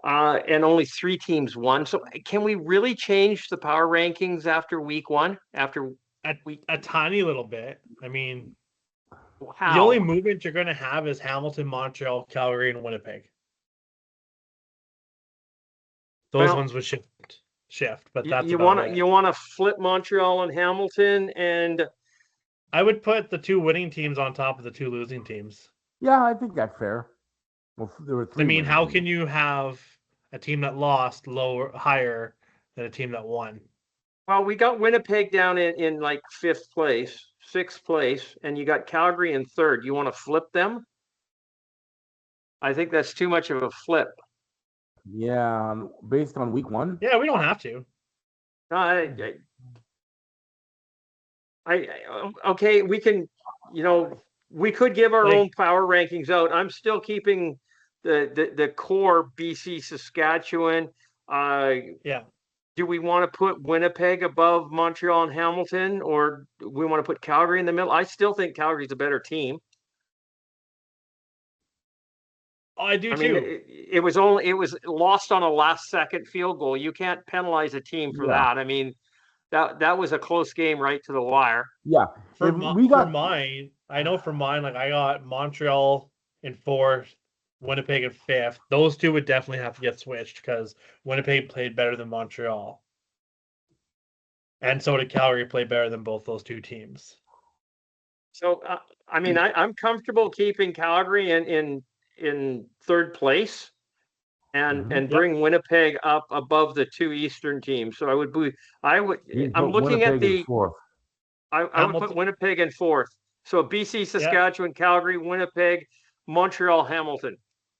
And only 3 teams won. So can we really change the power rankings after week 1? After a tiny little bit. I mean, how? The only movement you're going to have is Hamilton, Montreal, Calgary, and Winnipeg. Those ones would shift, but that's you want to flip Montreal and Hamilton, and I would put the 2 winning teams on top of the 2 losing teams. Yeah, I think that's fair. Well, there were 3. I mean, how can you have a team that lost higher than a team that won? Well, we got Winnipeg down in like 5th place, 6th place, and you got Calgary in 3rd. You want to flip them? I think that's too much of a flip. Yeah, based on week 1? Yeah, we don't have to. Okay, we can, we could give our own power rankings out. I'm still keeping the core BC Saskatchewan. Yeah. Do we want to put Winnipeg above Montreal and Hamilton, or do we want to put Calgary in the middle? I still think Calgary's a better team. I do too. Mean, it was lost on a last-second field goal. You can't penalize a team for that. I mean, that was a close game right to the wire. Yeah. For mine, I got Montreal in 4th, Winnipeg in 5th. Those 2 would definitely have to get switched because Winnipeg played better than Montreal. And so did Calgary play better than both those 2 teams. So, I'm comfortable keeping Calgary in 3rd place and bring Winnipeg up above the 2 Eastern teams. So I'm looking at the 4th. I would put Winnipeg in 4th. So BC, Saskatchewan, Calgary, Winnipeg, Montreal, Hamilton.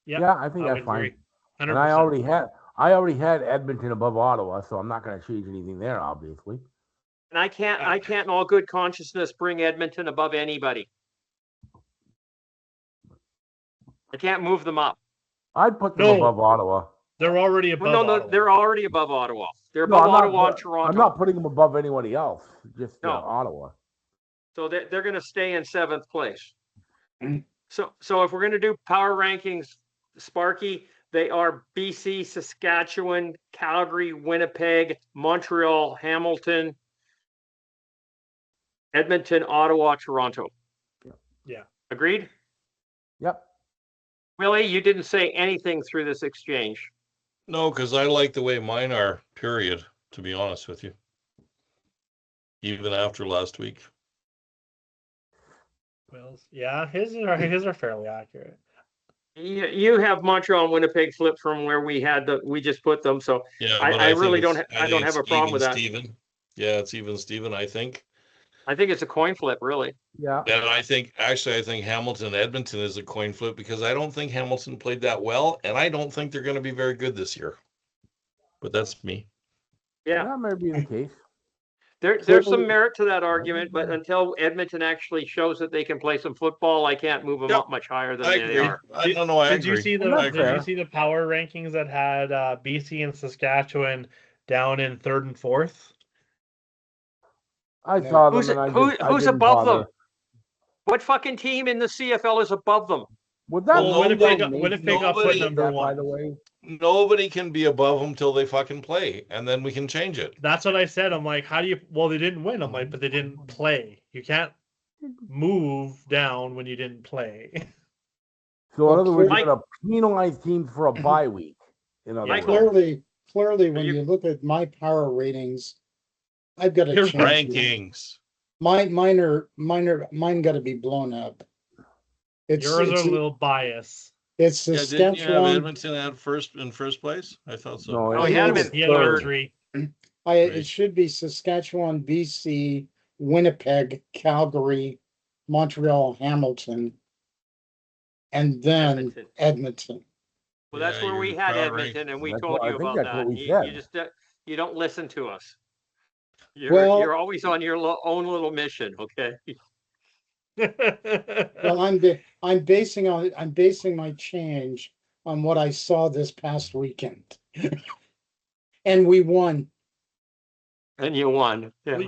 Yeah, I think that's fine. 100%. And I already had Edmonton above Ottawa, so I'm not going to change anything there, obviously. And I can't in all good consciousness bring Edmonton above anybody. I can't move them up. I'd put them above Ottawa. They're already above Ottawa. They're already above Ottawa. They're above Ottawa and Toronto. I'm not putting them above anybody else, just Ottawa. So they're going to stay in 7th place. So if we're going to do power rankings, Sparky, they are BC, Saskatchewan, Calgary, Winnipeg, Montreal, Hamilton, Edmonton, Ottawa, Toronto. Yeah. Agreed? Yep. Willie, you didn't say anything through this exchange. No, because I like the way mine are, period, to be honest with you. Even after last week. Well, yeah, his are fairly accurate. You have Montreal and Winnipeg flipped from where we just put them. So Yeah, I think really it's- I don't think have a it's problem with even that. Steven. Yeah, it's even Steven, I think. I think it's a coin flip, really. Yeah. And I think Hamilton Edmonton is a coin flip because I don't think Hamilton played that well, and I don't think they're going to be very good this year. But that's me. Yeah. That might be the case. There's some merit to that argument, but until Edmonton actually shows that they can play some football, I can't move them up much higher than I they agree. are. I don't know. I Did agree. you see the power rankings that had BC and Saskatchewan down in 3rd and 4th? I saw them, Who's and I who's didn't above bother. them? What fucking team in the CFL is above them? Would that Well, Winnipeg nobody- got put number by 1. the way? Nobody can be above them till they fucking play, and then we can change it. That's what I said. I'm like, how do you? Well, they didn't win. I'm like, but they didn't play. You can't move down when you didn't play. So in other words, Mike- you're going to penalize teams for a bye week. In other Michael- words. Clearly, when you- you look at my power ratings, I've got to Your change them. Rankings. Mine got to be blown up. Yours are a little biased. It's Yeah, didn't you have Saskatchewan. Edmonton in first place? I thought so. No, Oh, he had him in He had number third. 3. It should be Saskatchewan, BC, Winnipeg, Calgary, Montreal, Hamilton, and then Edmonton. Well, that's Yeah, where we your had power Edmonton, and we That's told what- I you think about that's that. what we You said. just you don't listen to us. Well- You're always on your own little mission, okay? Well, I'm basing my change on what I saw this past weekend. And we won. And you won. Yeah.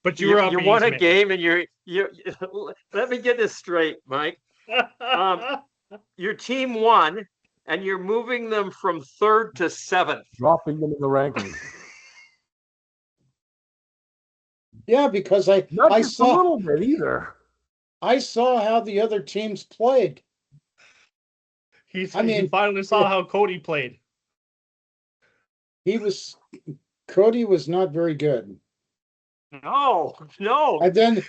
But you were up you won a Eastman. game, and you let me get this straight, Mike. Your team won, and you're moving them from 3rd to 7th. dropping them in the rankings. Yeah, because Not I just a saw little bit either. how the other teams played. He mean, finally saw how Cody played. Cody was not very good. No. And then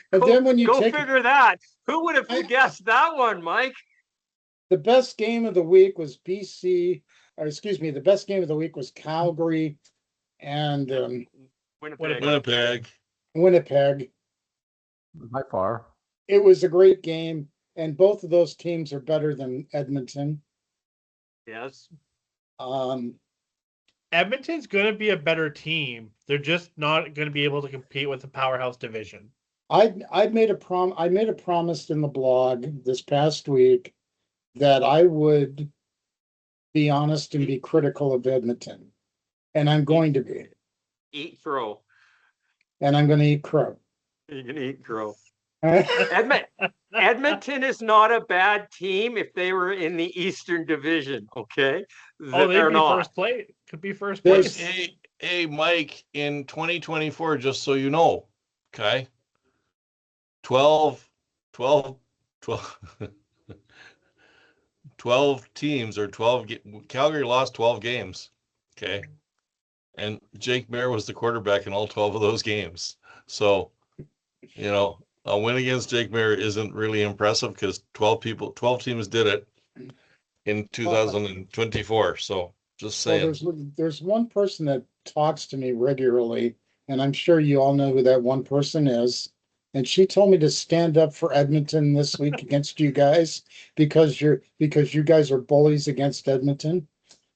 when you go take figure that. Who would have guessed that one, Mike? the best game of the week was BC, or excuse me, the best game of the week was Calgary and Winnipeg. Winnipeg. By far. It was a great game, and both of those teams are better than Edmonton. Yes. Edmonton's going to be a better team. They're just not going to be able to compete with the powerhouse division. I made a promise in the blog this past week that I would be honest and be critical of Edmonton, and I'm going to be. Eat crow. And I'm going to eat crow. You can eat crow. Edmonton is not a bad team if they were in the Eastern Division, okay? They'd be not. first place. Could be first place. Hey, Mike, in 2024, just so you know, okay, 12 teams or 12 Calgary lost 12 games, okay, and Jake Mayer was the quarterback in all 12 of those games. So, a win against Jake Mayer isn't really impressive because 12 teams did it in 2024. So just saying. Well, there's one person that talks to me regularly, and I'm sure you all know who that one person is. And she told me to stand up for Edmonton this week against you guys because you guys are bullies against Edmonton.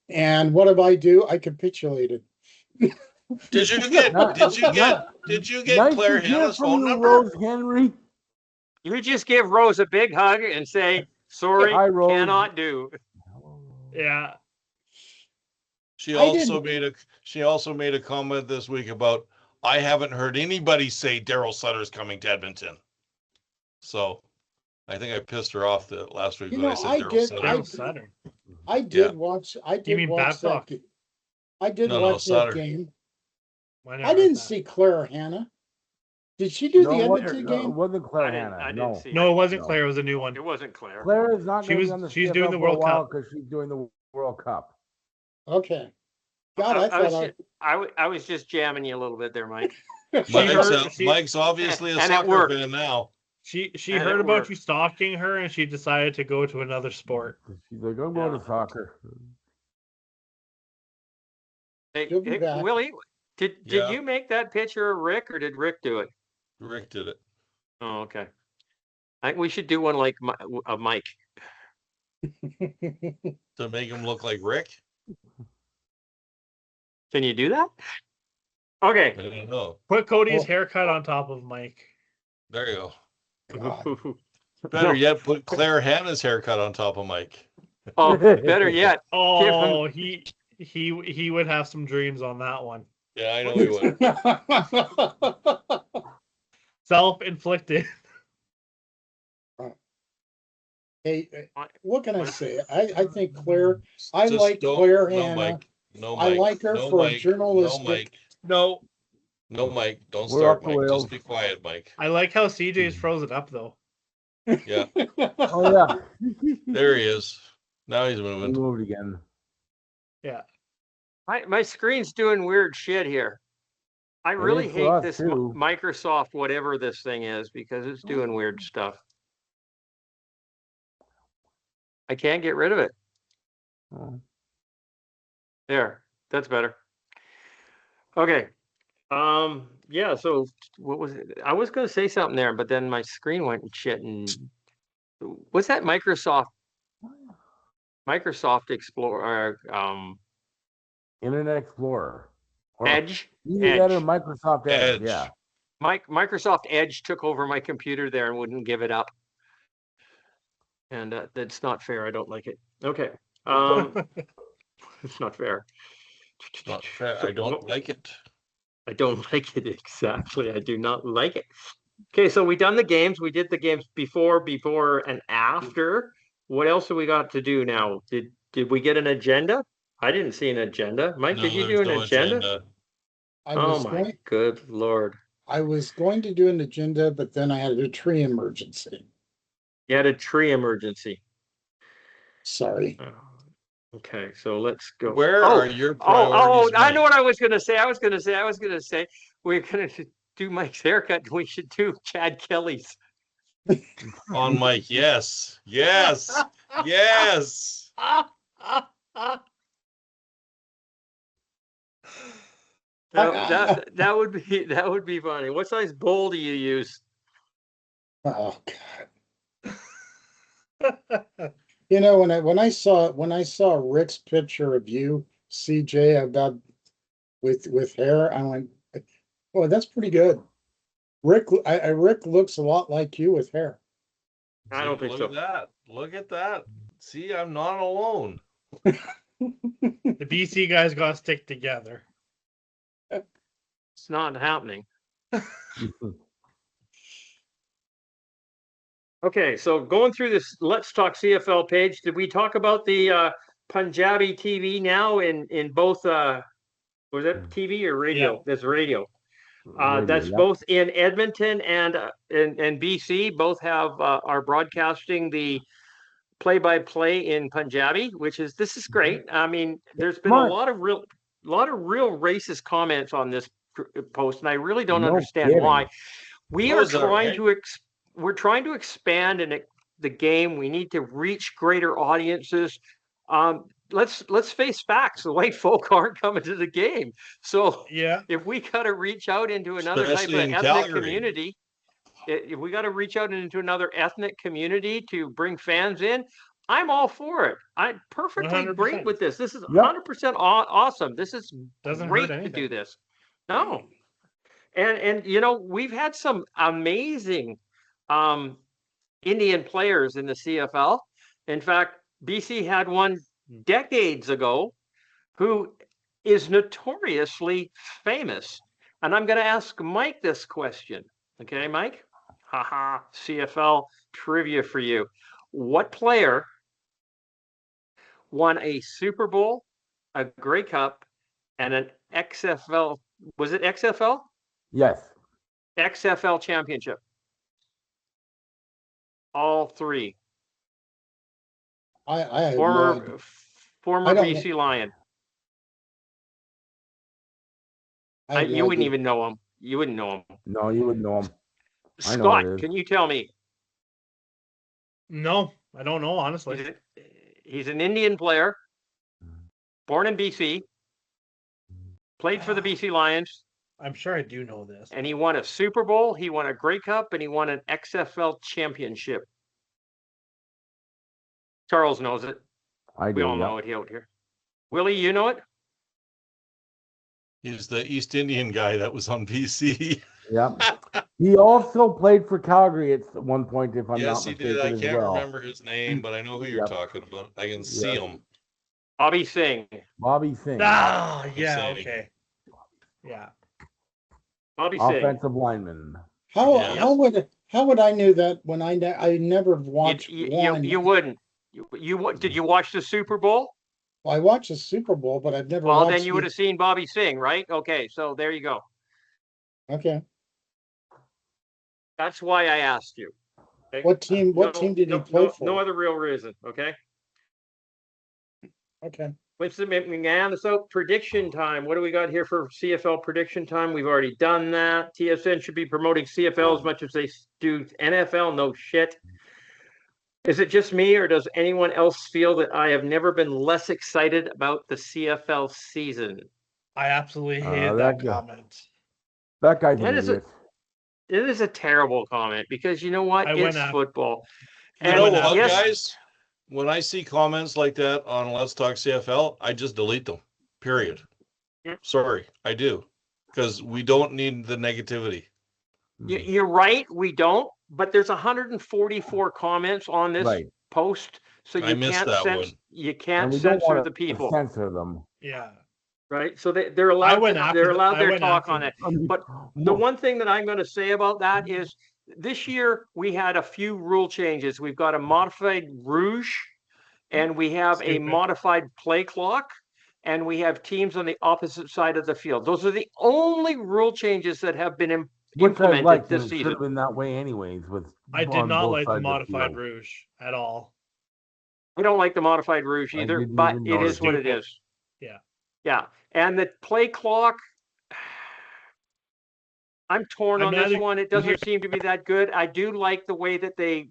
And what did I do? I capitulated. Did you get Claire Hanna's phone number? Rose Henry. You just give Rose a big hug and say, sorry, Hi, Rose. cannot do. Yeah. She also made a comment this week about, I haven't heard anybody say Daryl Sutter's coming to Edmonton. So I think I pissed her off the last week You when I know, said I Daryl did- Sutter. Daryl Sutter. I did watch. I You did mean watch that. Babcock? I did No, watch that Sutter. game. Why not I didn't that? see Claire Hannah. Did she do the No, it Edmonton no, it game? wasn't Claire I didn't- Hannah. I didn't No. see No, it wasn't No. Claire. It was a new one. It wasn't Claire. Claire is not She going to was- be on the she's CFL doing the for a World while Cup. because she's doing the World Cup. Okay. God, I was thought I was just jamming you a little bit there, Mike. Mike's obviously a And it soccer worked. fan now. She And heard it about worked. you stalking her, and she decided to go to another sport. She's like, I'm going Yeah. to soccer. Hey, She'll be back. Willie, did Yeah. you make that picture of Rick, or did Rick do it? Rick did it. Oh, okay. I think we should do one like Mike. To make him look like Rick? Can you do that? Okay. I don't know. Put Cody's Oh. haircut on top of Mike. There you go. God. Better yet, put Claire Hannah's haircut on top of Mike. Oh, better yet. Oh, he would have some dreams on that one. Yeah, I know he would. Self-inflicted. Hey, what can I say? I think Claire. I Just like don't- Claire no, Hannah. Mike. No, I Mike. like her No, for a Mike. journalistic- No, Mike. No, No, Mike. Don't We're start, up to Mike. Wales. Just be quiet, Mike. I like how CJ's frozen up though. Yeah, Oh, yeah. there he is. Now he's He moving. moved again. Yeah. My screen's doing weird shit here. I It really is for hate us, this too. Microsoft, whatever this thing is, because it's doing weird stuff. I can't get rid of it. Oh. There, that's better. Okay. Yeah, so what was it? I was gonna say something there, but then my screen went and shit. And what's that Microsoft Explorer, Internet Explorer. Or Edge? either that or Edge. Microsoft Edge. Edge. Yeah. Microsoft Edge took over my computer there and wouldn't give it up. And that's not fair. I don't like it. Okay. It's not fair. It's not fair. I don't like it. I don't like it exactly. I do not like it. Okay, so we done the games. We did the games before, and after. What else have we got to do now? Did we get an agenda? I didn't see an agenda. Mike, No, did you there's do an no agenda? I Oh was my going. good Lord. I was going to do an agenda, but then I had a tree emergency. You had a tree emergency. Sorry. Oh, okay, so let's go. Where Oh, are your Oh, priorities? I know Mike? what I was gonna say. I was gonna say we're gonna do Mike's haircut. We should do Chad Kelly's. On Mike. Yes. Yes. Yes. That would be funny. What size bowl do you use? Oh God. You know, when I saw Rick's picture of you, CJ, about with hair, I went, "Oh, that's pretty good." Rick looks a lot like you with hair. I don't think Look so. at that. Look at that. See, I'm not alone. The BC guys got to stick together. It's not happening. Okay, so going through this Let's Talk CFL page, did we talk about the Punjabi TV now in both was that TV or radio? Yeah. That's radio. Radio, That's yeah. both in Edmonton and BC. Both have are broadcasting the play-by-play in Punjabi, this is great. I mean, there's been Smart. a lot of real racist comments on this post, and I really don't No understand kidding. why. We Oh, are is that trying right? we're trying to expand the game. We need to reach greater audiences. Let's face facts. The white folk aren't coming to the game. So Yeah. if we got to reach out into another Especially type of in ethnic Calgary. community, if we got to reach out into another ethnic community to bring fans in, I'm all for it. I'm perfectly great 100%. with this. This is Yep. 100% awesome. This is Doesn't great hurt to anything. do this. No. And you know, we've had some amazing Indian players in the CFL. In fact, BC had one decades ago who is notoriously famous. And I'm going to ask Mike this question. Okay, Mike, Haha, CFL trivia for you. What player won a Super Bowl, a Grey Cup, and an XFL? Was it XFL? Yes. XFL championship. All three. I have Former no former I don't BC Lion. I have You no wouldn't idea. even know him. You wouldn't know him. No, you wouldn't know him. I know Scott, it is. can you tell me? No, I don't know, honestly. He's an Indian player, born in BC, played for the BC Lions, I'm sure I do know this. and he won a Super Bowl, he won a Grey Cup, and he won an XFL championship. Charles knows it. I do. We all yeah. know it out here. Willie, you know it? He's the East Indian guy that was on BC. Yeah. He also played for Calgary at one point, if I'm Yes, not he mistaken. did. I as can't well. remember his name, but I know who you're Yep. talking about. I can see him. Bobby Singh. Bobby Singh, Ah, yeah, Saying. okay. Yeah. Bobby Singh. offensive lineman. Yeah. How would I know that when I never watched one? You wouldn't. Did you watch the Super Bowl? Well, I watched the Super Bowl, but I've never Well, watched. then you would have seen Bobby Singh, right? Okay, so there you go. Okay. That's why I asked you. Okay? What team? What team did he play for? No other real reason. Okay. Okay. Winston McMahon. So prediction time. What do we got here for CFL prediction time? We've already done that. TSN should be promoting CFL as much as they do NFL. No shit. Is it just me, or does anyone else feel that I have never been less excited about the CFL season? I absolutely hated that that guy. comment. That guy's an That is idiot. It is a terrible comment because you know what? I It's went after- football. You And know went what, after yes, guys? When I see comments like that on Let's Talk CFL, I just delete them. Period. Yeah. Sorry, I do. Because we don't need the negativity. you're right. We don't. But there's 144 comments on this Right. post, so I missed that one. you And can't we don't censor want the to people, censor them. Yeah. right? So they're allowed. went after They're the- allowed I their went talk after on the- it. But the one thing that I'm going to say about that is this year we had a few rule changes. We've got a modified rouge, and we have a Stupid. modified play clock, and we have teams on the opposite side of the field. Those are the only rule changes that have been Which I implemented liked, this and it should season. have been that way anyways. With I did on not both like the sides of modified field. rouge at all. I don't like the modified rouge I either, didn't but even it notice is what it it. is. Yeah. Yeah. And the play clock, I'm torn I'm on this not- one. It doesn't seem to be that good. I do like the way that they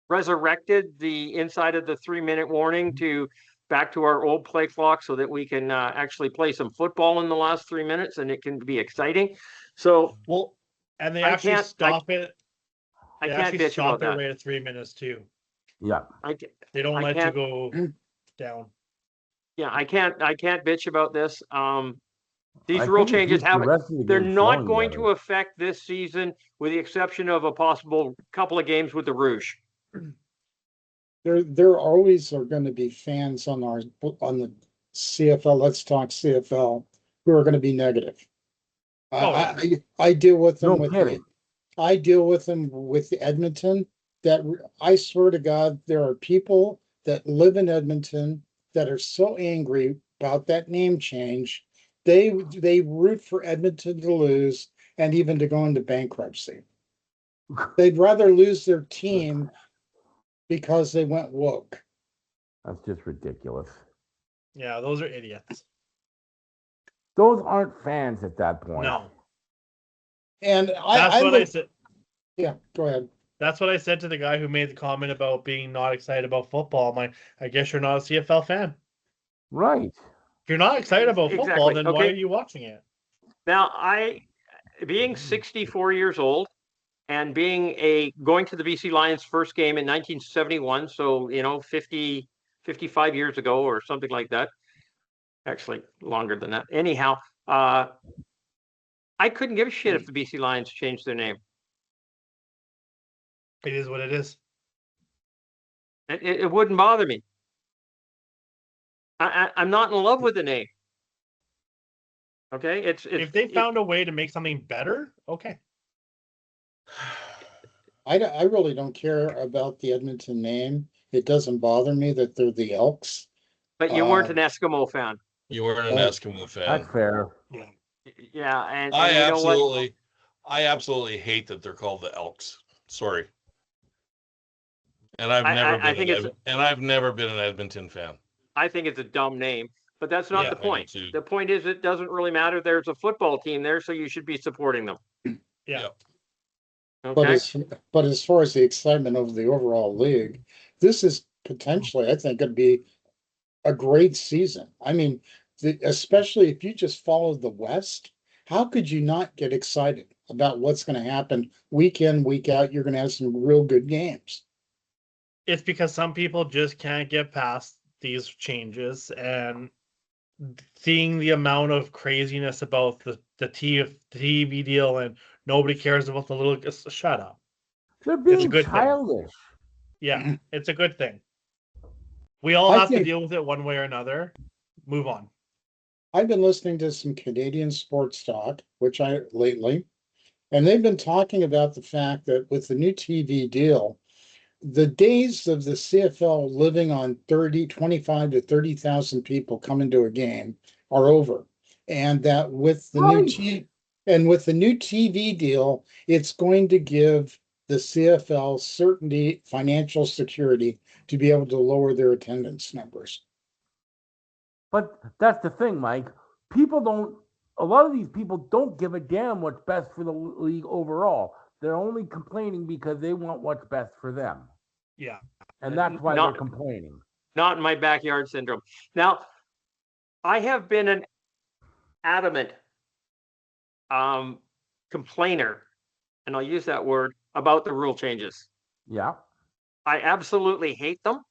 resurrected the inside of the 3-minute warning to back to our old play clock so that we can actually play some football in the last 3 minutes and it can be exciting. So Well, and they I actually can't- stop it. I They can't actually bitch stop about it that. right at 3 minutes too. Yeah. They don't I let you can't- go down. Yeah, I can't bitch about this. These I rule think it changes keeps the haven't, rest of the they're game not flowing going better. to affect this season with the exception of a possible couple of games with the Rouge. There always are going to be fans on the CFL. Let's talk CFL who are going to be negative. Oh, I deal with them No kidding. I deal with them with Edmonton. That I swear to God, there are people that live in Edmonton that are so angry about that name change. They root for Edmonton to lose and even to go into bankruptcy. They'd rather lose their team because they went woke. That's just ridiculous. Yeah, those are idiots. Those aren't fans at that point. No. And That's I what I said. Yeah, go ahead. That's what I said to the guy who made the comment about being not excited about football. I'm like, I guess you're not a CFL fan. Right. If you're not excited about football, Exactly. then why are you watching it? Now, being 64 years old and going to the BC Lions first game in 1971, so, 55 years ago or something like that. Actually, longer than that. Anyhow, I couldn't give a shit if the BC Lions changed their name. It is what it is. It wouldn't bother me. I'm not in love with the name. Okay, If they found a way to make something better, okay. I really don't care about the Edmonton name. It doesn't bother me that they're the Elks. But you weren't an Eskimo fan. You weren't an Oh, Eskimo fan. That's fair. Yeah, and I you know what? absolutely hate that they're called the Elks. Sorry. And I've never been an Edmonton fan. I think it's a dumb name, but that's not Yeah, the I do point. too. The point is it doesn't really matter. There's a football team there, so you should be supporting them. Yeah. Okay. But as far as the excitement of the overall league, this is potentially, I think, going to be a great season. I mean, especially if you just follow the West, how could you not get excited about what's going to happen week in, week out? You're going to have some real good games. It's because some people just can't get past these changes, and seeing the amount of craziness about the TV deal, and nobody cares about the little. Shut up. They're It's a being good thing. childish. Yeah, it's a good thing. We all have to deal with it one way or another. Move on. I've been listening to some Canadian sports talk, lately, and they've been talking about the fact that with the new TV deal, the days of the CFL living on 25 to 30,000 people coming to a game are over. And that with the new TV deal, it's going to give the CFL certainty, financial security to be able to lower their attendance numbers. But that's the thing, Mike. A lot of these people don't give a damn what's best for the league overall. They're only complaining because they want what's best for them. Yeah. And that's why they're complaining. Not in my backyard syndrome. Now, I have been an adamant complainer, and I'll use that word, about the rule changes. Yeah. I absolutely hate them.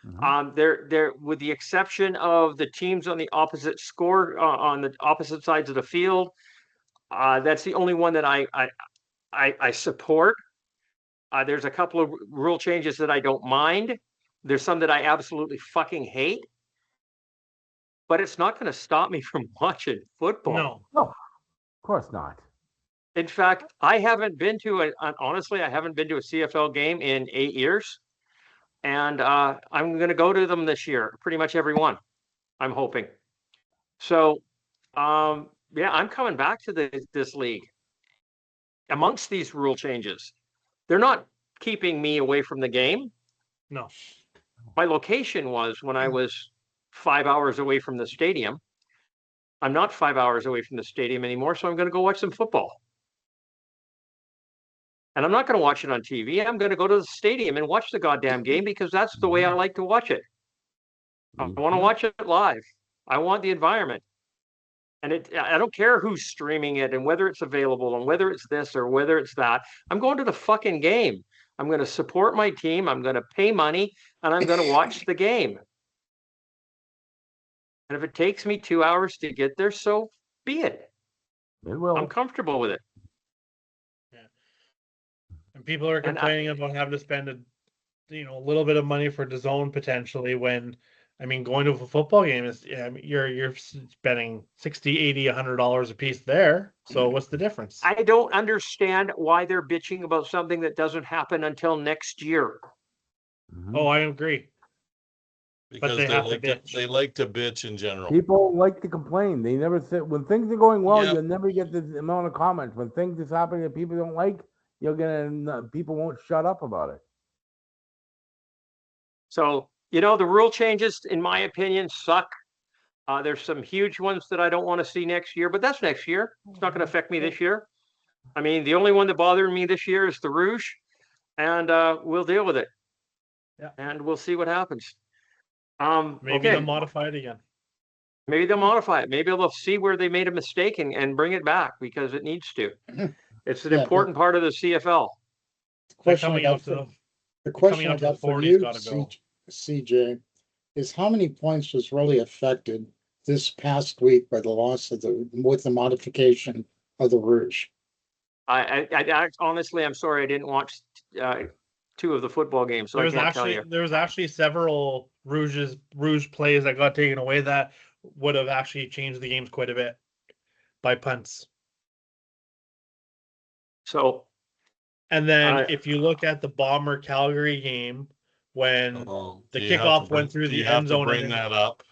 Mhm. They're with the exception of the teams on the opposite on the opposite sides of the field. That's the only one that I support. There's a couple of rule changes that I don't mind. There's some that I absolutely fucking hate. But it's not going to stop me from watching football. No, of course not. In fact, I haven't been to honestly, I haven't been to a CFL game in 8 years. And I'm going to go to them this year, pretty much every one, I'm hoping. So, yeah, I'm coming back to this league. Amongst these rule changes, they're not keeping me away from the game. No. My location was when I was 5 hours away from the stadium. I'm not 5 hours away from the stadium anymore, so I'm going to go watch some football. And I'm not going to watch it on TV. I'm going to go to the stadium and watch the goddamn game because that's the way I like to watch it. I want to watch it live. I want the environment. And I don't care who's streaming it and whether it's available and whether it's this or whether it's that. I'm going to the fucking game. I'm going to support my team. I'm going to pay money and I'm going to watch the game. And if it takes me 2 hours to get there, so be it. It will. I'm comfortable with it. Yeah. And people are complaining about having to spend a little bit of money for DAZN potentially when, I mean, going to a football game is, you're spending $60, $80, $100 a piece there. So what's the difference? I don't understand why they're bitching about something that doesn't happen until next year. Mhm. Oh, I agree. Because they like to bitch in general. People like to complain. They never say when things are going well. You'll never get this amount of comments. When things is happening that people don't like, you'll get people won't shut up about it. So the rule changes, in my opinion, suck. There's some huge ones that I don't want to see next year, but that's next year. It's not going to affect me this year. I mean, the only one that bothered me this year is the Rouge, and we'll deal with it. Yeah. And we'll see what happens. Maybe they'll modify it again. Maybe they'll modify it. Maybe they'll see where they made a mistake and bring it back because it needs to. It's an important part of the CFL. The question I got for you, CJ, is how many points was really affected this past week by the loss with the modification of the Rouge? I honestly, I'm sorry, I didn't watch 2 of the football games, so I can't tell you. There was actually several Rouge plays that got taken away that would have actually changed the games quite a bit by punts. So And then if you look at the Bomber Calgary game, when the kickoff went through the end zone, bring that up.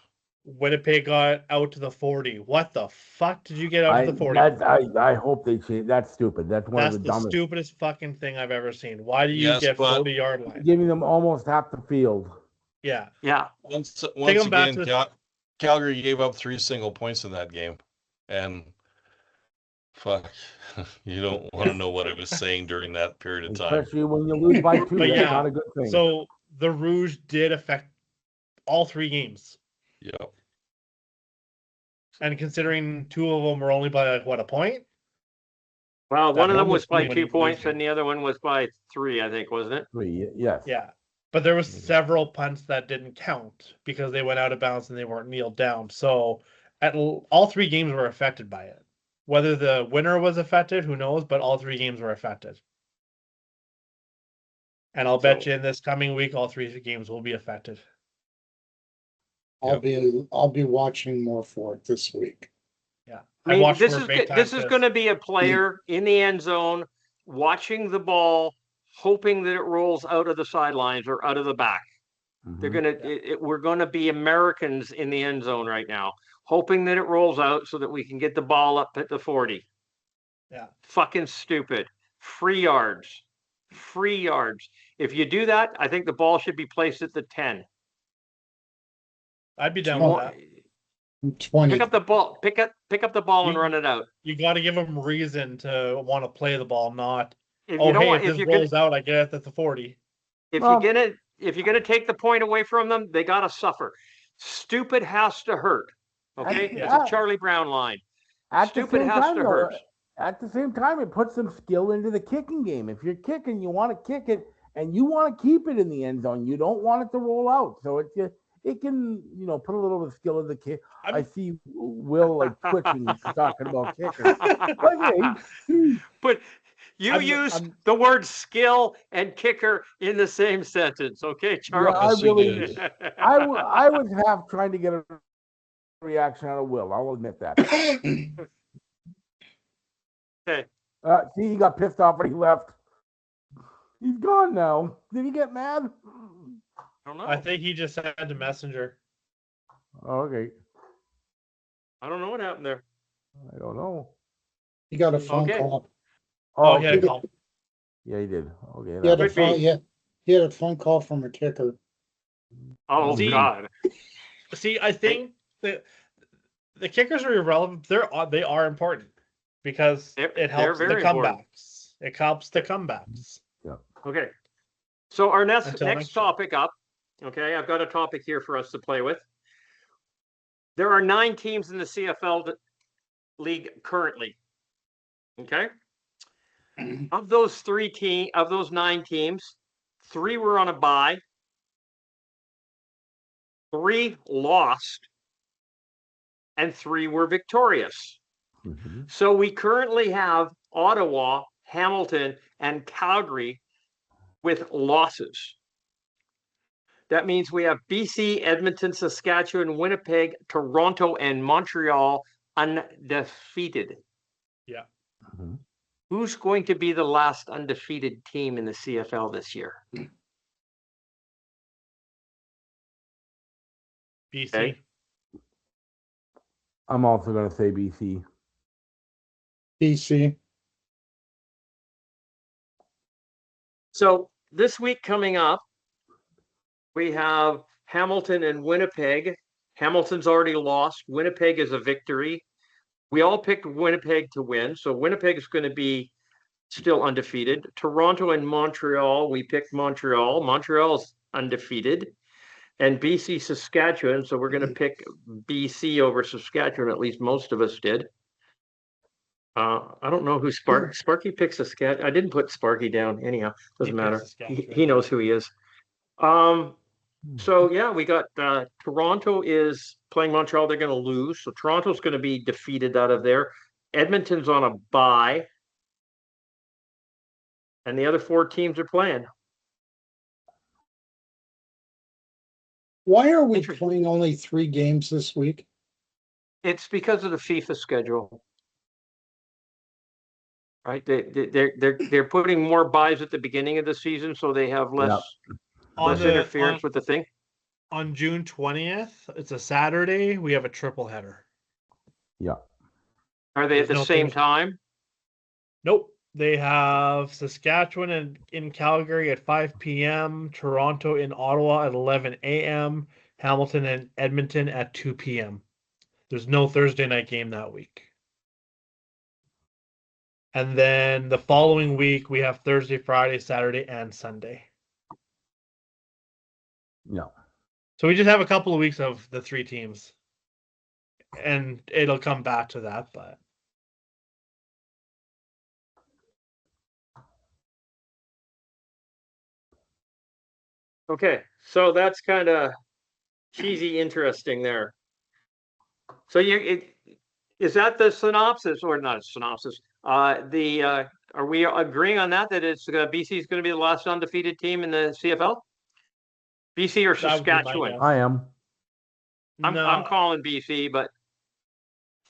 Winnipeg got out to the 40. What the fuck did you get out to the 40? I hope they change. That's stupid. That's the dumbest. Stupidest fucking thing I've ever seen. Why do you get 40-yard line? Giving them almost half the field. Yeah. Once again, Calgary gave up 3 single points in that game, and fuck, you don't want to know what I was saying during that period of time. Especially when you lose by 2. That's not a good thing. So the Rouge did affect all 3 games. Yeah. And considering 2 of them were only by a point? Well, one of them was by 2 points, and the other one was by 3, I think, wasn't it? 3, yes. Yeah. But there was several punts that didn't count because they went out of bounds and they weren't kneeled down. So all 3 games were affected by it. Whether the winner was affected, who knows? But all 3 games were affected. And I'll bet you in this coming week, all 3 games will be affected. I'll be watching more for it this week. Yeah, I mean, this is going to be a player in the end zone watching the ball, hoping that it rolls out of the sidelines or out of the back. Mm-hmm. We're going to be Americans in the end zone right now, hoping that it rolls out so that we can get the ball up at the 40. Yeah, fucking stupid. Free yards. If you do that, I think the ball should be placed at the 10. I'd be down with that. 20. Pick up the ball. Pick up the ball and run it out. You got to give them reason to want to play the ball, not. If this rolls out, I get it at the 40. If you're gonna take the point away from them, they gotta suffer. Stupid has to hurt. Okay, it's a Charlie Brown line. Stupid has to hurt. At the same time, it puts some skill into the kicking game. If you're kicking, you want to kick it, and you want to keep it in the end zone. You don't want it to roll out. So it can, put a little bit of skill in the kick. I see Will like twitching talking about kickers. But you use the word skill and kicker in the same sentence, okay, Charles? Yeah, I was half trying to get a reaction out of Will. I'll admit that. Okay. See, he got pissed off when he left. He's gone now. Did he get mad? I don't know. I think he just sent a messenger. Okay. I don't know what happened there. I don't know. He got a phone call. Oh, he had a call. Yeah, he did. Okay. He had a phone call from a kicker. Oh, God. See, I think that the kickers are irrelevant. They are important because it helps the comebacks. Important. It helps the comebacks. Yeah. Okay. So our next topic up. Okay, I've got a topic here for us to play with. There are 9 teams in the CFL league currently. Okay. Of those 9 teams, 3 were on a bye. 3 lost, and 3 were victorious. Mm-hmm. So we currently have Ottawa, Hamilton, and Calgary with losses. That means we have BC, Edmonton, Saskatchewan, Winnipeg, Toronto, and Montreal undefeated. Yeah. Mm-hmm. Who's going to be the last undefeated team in the CFL this year? BC. Okay. I'm also going to say BC. BC. So this week coming up, we have Hamilton and Winnipeg. Hamilton's already lost. Winnipeg is a victory. We all picked Winnipeg to win, so Winnipeg is going to be still undefeated. Toronto and Montreal, we picked Montreal. Montreal's undefeated. And BC, Saskatchewan, so we're going to pick BC over Saskatchewan, at least most of us did. I don't know who Sparky picked Saskatchewan. I didn't put Sparky down anyhow. Doesn't matter. He knows who he is. So yeah, we got Toronto is playing Montreal. They're going to lose. So Toronto's going to be defeated out of there. Edmonton's on a bye. And the other 4 teams are playing. Why are we playing only 3 games this week? It's because of the FIFA schedule. right? They're putting more buys at the beginning of the season, so they have less interference with the thing. On June 20th, it's a Saturday. We have a triple header. Yeah. Are they at the same time? Nope. They have Saskatchewan in Calgary at 5 p.m., Toronto in Ottawa at 11 a.m., Hamilton and Edmonton at 2 p.m. There's no Thursday night game that week. And then the following week, we have Thursday, Friday, Saturday, and Sunday. No. So we just have a couple of weeks of the three teams. And it'll come back to that, but. Okay, so that's kind of cheesy interesting there. So is that the synopsis, or not a synopsis? Are we agreeing on that it's BC is going to be the last undefeated team in the CFL? BC or Saskatchewan? I am. I'm calling BC, but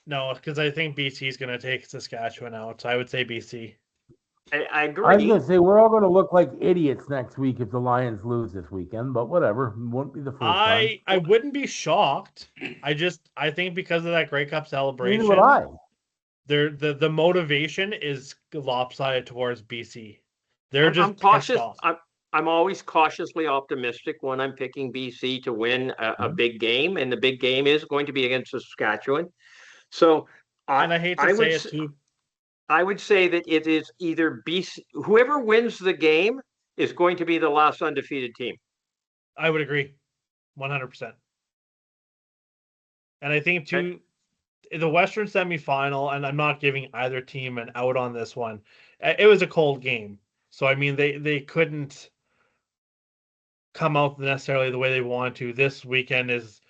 no, because I think BC is going to take Saskatchewan out. So I would say BC. I agree. I was going to say we're all going to look like idiots next week if the Lions lose this weekend, but whatever. It won't be the first time. I wouldn't be shocked. I think because of that Grey Cup celebration, neither would I. The motivation is lopsided towards BC. I'm cautious. I'm always cautiously optimistic when I'm picking BC to win a big game, and the big game is going to be against Saskatchewan. So, and I hate to say it too. I would say that it is either BC, whoever wins the game is going to be the last undefeated team. I would agree, 100%. And I think too, the Western semifinal, and I'm not giving either team an out on this one. It was a cold game, so I mean they couldn't come out necessarily the way they wanted to. This weekend is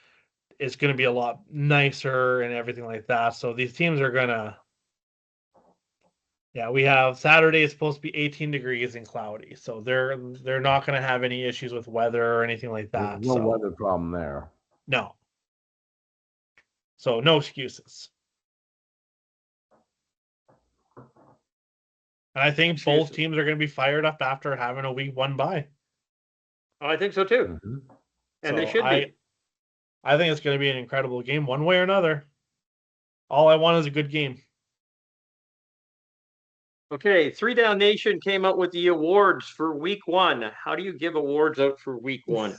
going to be a lot nicer and everything like that. So these teams are gonna. Yeah, we have Saturday is supposed to be 18 degrees and cloudy, so they're not going to have any issues with weather or anything like that. There's no weather problem there. No. So no excuses. And I think both teams are going to be fired up after having a week one bye. Oh, I think so too. Mm-hmm. And they should be. I think it's going to be an incredible game, one way or another. All I want is a good game. Okay, 3 Down Nation came out with the awards for week 1. How do you give awards out for week 1?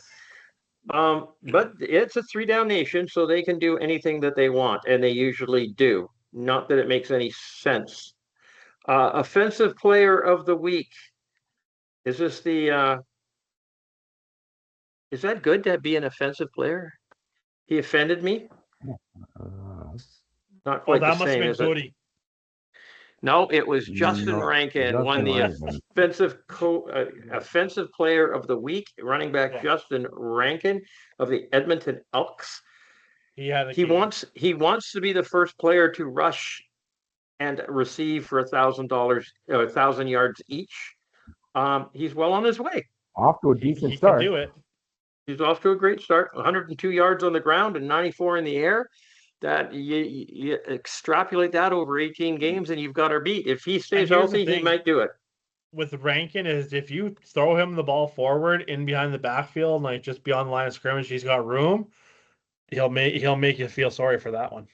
But it's a 3 Down Nation, so they can do anything that they want, and they usually do. Not that it makes any sense. Offensive player of the week. Is this the is that good to be an offensive player? He offended me? Not quite the same, is it? No, it was Justin Rankin won the offensive player of the week. Running back Justin Rankin of the Edmonton Elks. He wants to be the first player to rush and receive for $1,000, 1,000 yards each. He's well on his way. Off to a decent start. Can do it. He's off to a great start. 102 yards on the ground and 94 in the air. That you extrapolate that over 18 games and you've got our beat. If he stays healthy, he might do it. With Rankin is if you throw him the ball forward in behind the backfield, like just beyond the line of scrimmage, he's got room. He'll make you feel sorry for that one.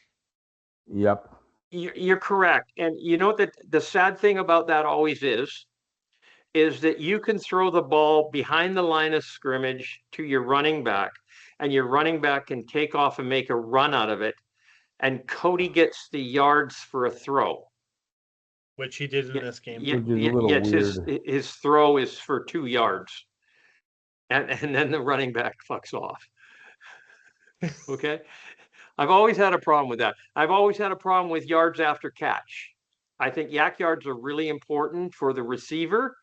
Yep. You're correct. And you know that the sad thing about that always is that you can throw the ball behind the line of scrimmage to your running back, and your running back can take off and make a run out of it. And Cody gets the yards for a throw, which he did in this game. Yet his throw is for 2 yards, and then the running back fucks off. Okay, I've always had a problem with that. I've always had a problem with yards after catch. I think yak yards are really important for the receiver,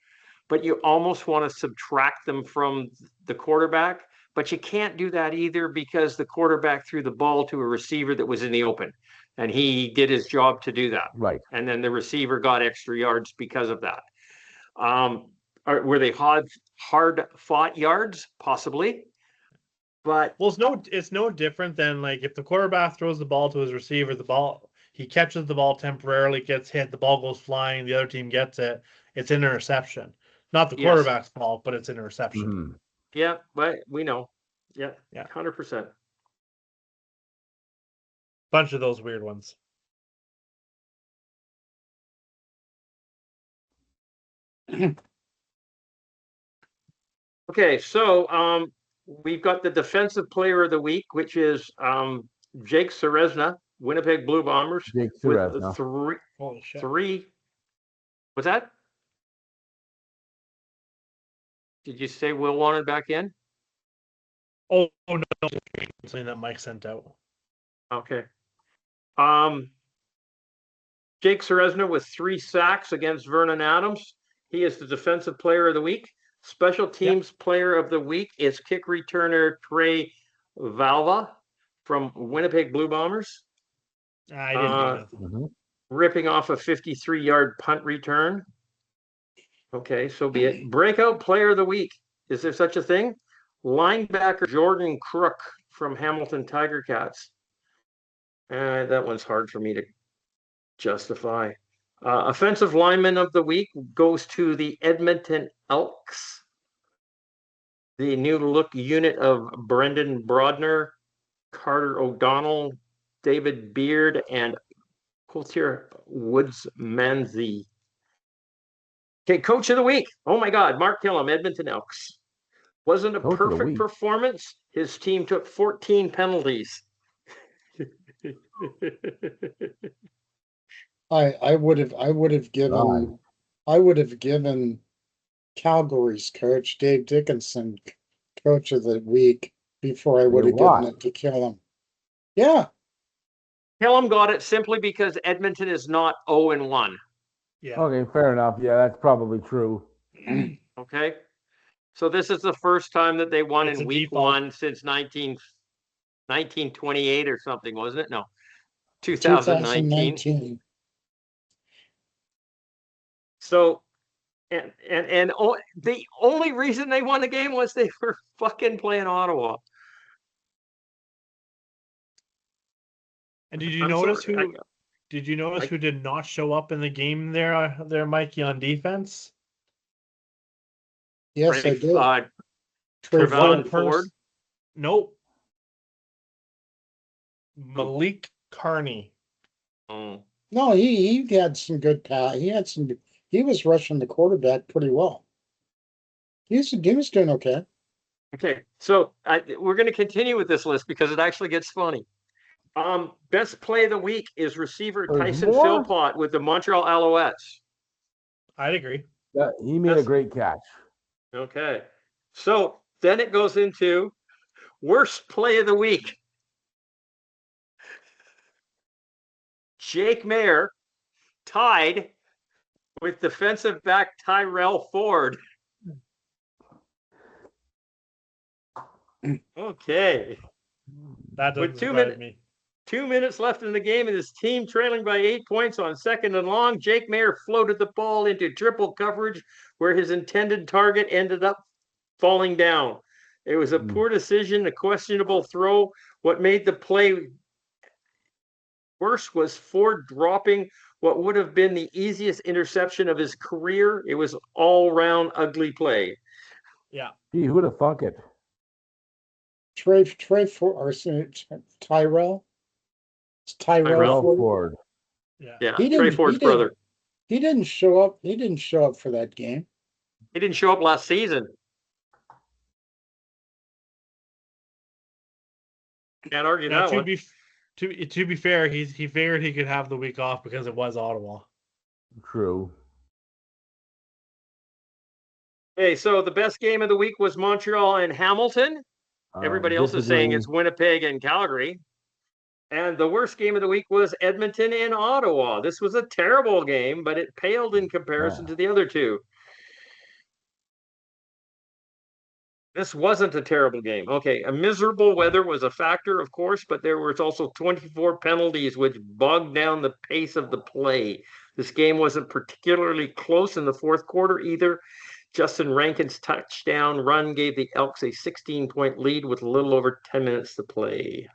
but you almost want to subtract them from the quarterback. But you can't do that either because the quarterback threw the ball to a receiver that was in the open, and he did his job to do that. Right. And then the receiver got extra yards because of that. Were they hard fought yards? Possibly. But it's no different than like if the quarterback throws the ball to his receiver, the ball He catches the ball temporarily, gets hit, the ball goes flying, the other team gets it. It's an interception. Not the quarterback's fault, but it's an interception. Mm-hmm. Yeah, but we know. Yeah, Yeah. 100%. Bunch of those weird ones. Okay, so we've got the defensive player of the week, which is Jake Ceresna, Winnipeg Blue Bombers, Jake with Ceresna. Holy shit. three. What's that? Did you say Will wanted back in? Oh no, something that Mike sent out. Okay. Jake Ceresna with 3 sacks against Vernon Adams. He is the defensive player of the week. Special teams player of the week is kick returner Trey Valva from Winnipeg Blue Bombers. I didn't know Mm-hmm. Ripping off a 53-yard punt return. Okay, so be it. Breakout player of the week. Is there such a thing? Linebacker Jordan Crook from Hamilton Tiger Cats. That one's hard for me to justify. Offensive lineman of the week goes to the Edmonton Elks. The new look unit of Brendan Brodner, Carter O'Donnell, David Beard, and Coulter Woods Manzi. Okay, coach of the week. Oh my God, Mark Killam, Edmonton Elks. Wasn't a perfect performance. His team took 14 penalties. I would have given Calgary's coach Dave Dickinson coach of the week before I would have given it to Killam. Yeah. Killam got it simply because Edmonton is not 0-1. Yeah. Okay, fair enough. Yeah, that's probably true. Okay. So this is the first time that they won in week default. 1 since 1928 or something, wasn't it? No. 2019. So and the only reason they won the game was they were fucking playing Ottawa. And did you notice who did not show up in the game there, Mikey, on defense? Yes, I did. Trevon Ford? Nope. Malik Carney. Oh. No, he had some good pass. He was rushing the quarterback pretty well. He was doing okay. Okay, so we're going to continue with this list because it actually gets funny. Best play of the week is receiver Tyson Philpott with the Montreal Alouettes. I'd agree. Yeah, he made a great catch. Okay, so then it goes into worst play of the week. Jake Mayer tied with defensive back Tyrell Ford. Okay. That doesn't surprise me. 2 minutes left in the game and his team trailing by 8 points on 2nd and long. Jake Mayer floated the ball into triple coverage where his intended target ended up falling down. It was a poor decision, a questionable throw. What made the play worse was Ford dropping what would have been the easiest interception of his career. It was all-round ugly play. Yeah. Gee, who'd have thunk it? Trey Ford or Tyrell? It's Tyrell Ford. Yeah. Trey Ford's brother. He didn't show up. He didn't show up for that game. He didn't show up last season. Can't argue that one. To be fair, he figured he could have the week off because it was Ottawa. True. Okay, so the best game of the week was Montreal and Hamilton. Everybody else is saying it's Winnipeg and Calgary. And the worst game of the week was Edmonton and Ottawa. This was a terrible game, but it paled in comparison to the other two. This wasn't a terrible game. Okay, a miserable weather was a factor, of course, but there was also 24 penalties, which bogged down the pace of the play. This game wasn't particularly close in the fourth quarter either. Justin Rankin's touchdown run gave the Elks a 16-point lead with a little over 10 minutes to play.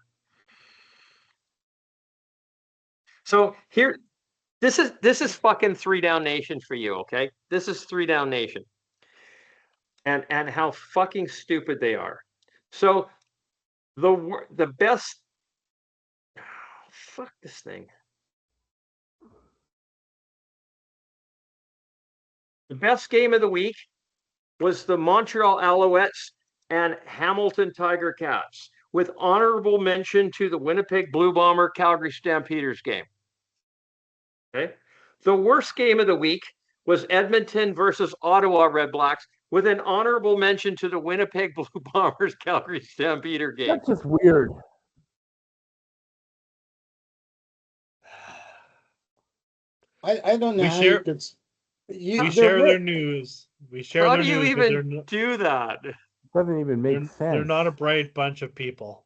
So here, this is fucking 3 Down Nation for you, okay? This is 3 Down Nation. And how fucking stupid they are. So the best fuck this thing. The best game of the week was the Montreal Alouettes and Hamilton Tiger Cats, with honorable mention to the Winnipeg Blue Bomber Calgary Stampeders game. Okay. The worst game of the week was Edmonton versus Ottawa Red Blacks, with an honorable mention to the Winnipeg Blue Bombers Calgary Stampeder game. That's just weird. I don't know We how share- you could. We share their news. We share How their do you news, but even do that? Doesn't even make sense. they're not a bright bunch of people.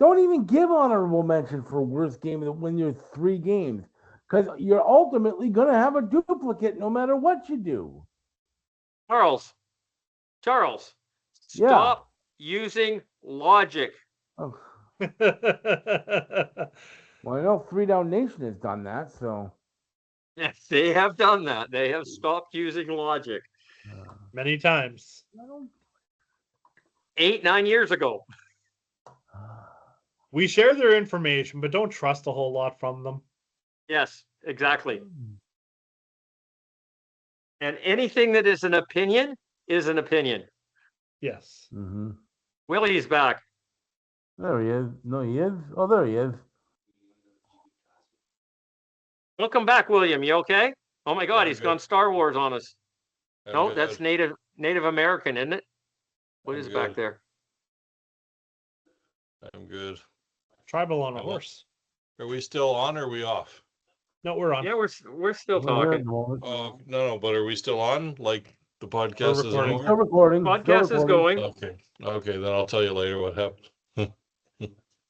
Don't even give honorable mention for worst game when you're 3 games, because you're ultimately going to have a duplicate no matter what you do. Charles, Yeah. stop using logic. Oh, well, I know 3 Down Nation has done that, so. Yes, they have done that. They have stopped using logic. Many times. 8-9 years ago. We share their information, but don't trust a whole lot from them. Yes, exactly. And anything that is an opinion is an opinion. Yes. Mm-hmm. Willie's back. There he is. No, he is. Oh, there he is. Welcome back, William. You okay? Oh my God, I'm he's good. gone Star Wars on us. No, good. that's Native American, isn't it? What I'm is back good. there? I'm good. Tribal on a Hello? horse. Are we still on or are we off? No, we're on. Yeah, we're still We're here at talking. the moment. Oh, no, but are we still on? Like the podcast is recording. Still over? recording. Podcast still is recording. going. Okay, then I'll tell you later what happened.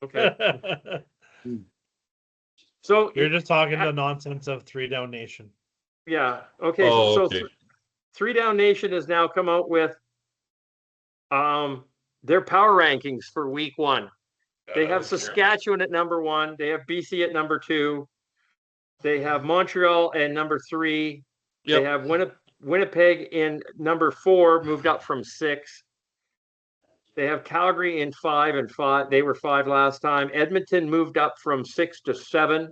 Okay. So You're just talking the nonsense of 3 Down Nation. yeah. Okay. Oh, So okay. 3 Down Nation has now come out with their power rankings for week 1. They have Saskatchewan at number 1. They have BC at number 2. They have Montreal at number 3. Yep. They have Winnipeg in number 4, moved up from 6. They have Calgary in 5 and 5. They were 5 last time. Edmonton moved up from 6 to 7.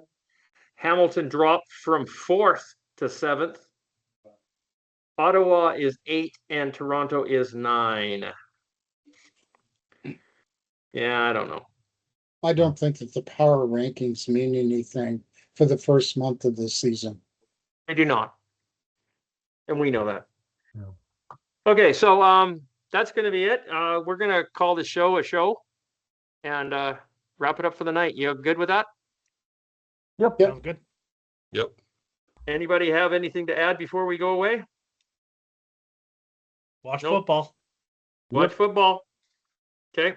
Hamilton dropped from 4th to 7th. Ottawa is 8 and Toronto is 9. Yeah, I don't know. I don't think that the power rankings mean anything for the first month of the season. I do not. And we know that. No. Okay, so that's going to be it. We're going to call the show a show and wrap it up for the night. You good with that? Yep. Yep. Sounds good. Yep. Anybody have anything to add before we go away? Watch Nope. football. Watch football. Okay.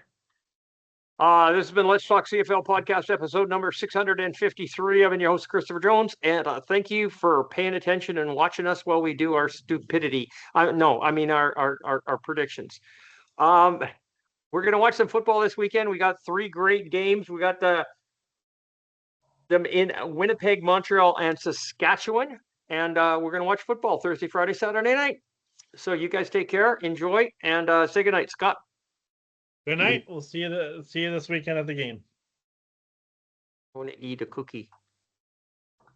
This has been Let's Talk CFL podcast episode number 653. I've been your host, Christopher Jones, and thank you for paying attention and watching us while we do our stupidity. Our predictions. We're going to watch some football this weekend. We got 3 great games. We got them in Winnipeg, Montreal, and Saskatchewan, and we're going to watch football Thursday, Friday, Saturday night. So you guys take care, enjoy, and say goodnight, Scott. Good night. We'll see you this weekend at the game. I want to eat a cookie.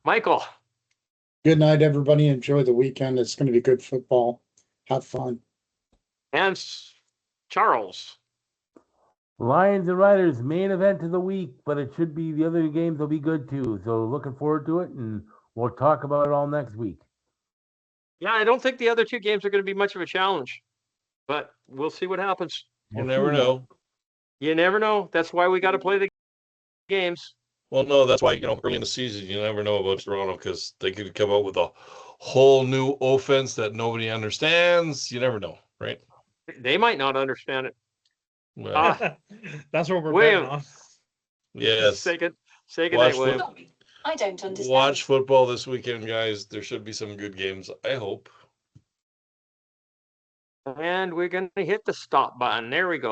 Michael. Good night, everybody. Enjoy the weekend. It's going to be good football. Have fun. And Charles. Lions and Riders, main event of the week, but it should be the other games will be good too. So looking forward to it, and we'll talk about it all next week. Yeah, I don't think the other 2 games are going to be much of a challenge, but we'll see what happens. You never know. You never know. That's why we got to play the games. Well, no, that's why, early in the season, you never know about Toronto because they could come up with a whole new offense that nobody understands. You never know, right? They might not understand it. Well, That's what we're William. betting on. yes. Say goodnight, Watch William. I don't understand. Watch football this weekend, guys. There should be some good games, I hope. And we're going to hit the stop button. There we go.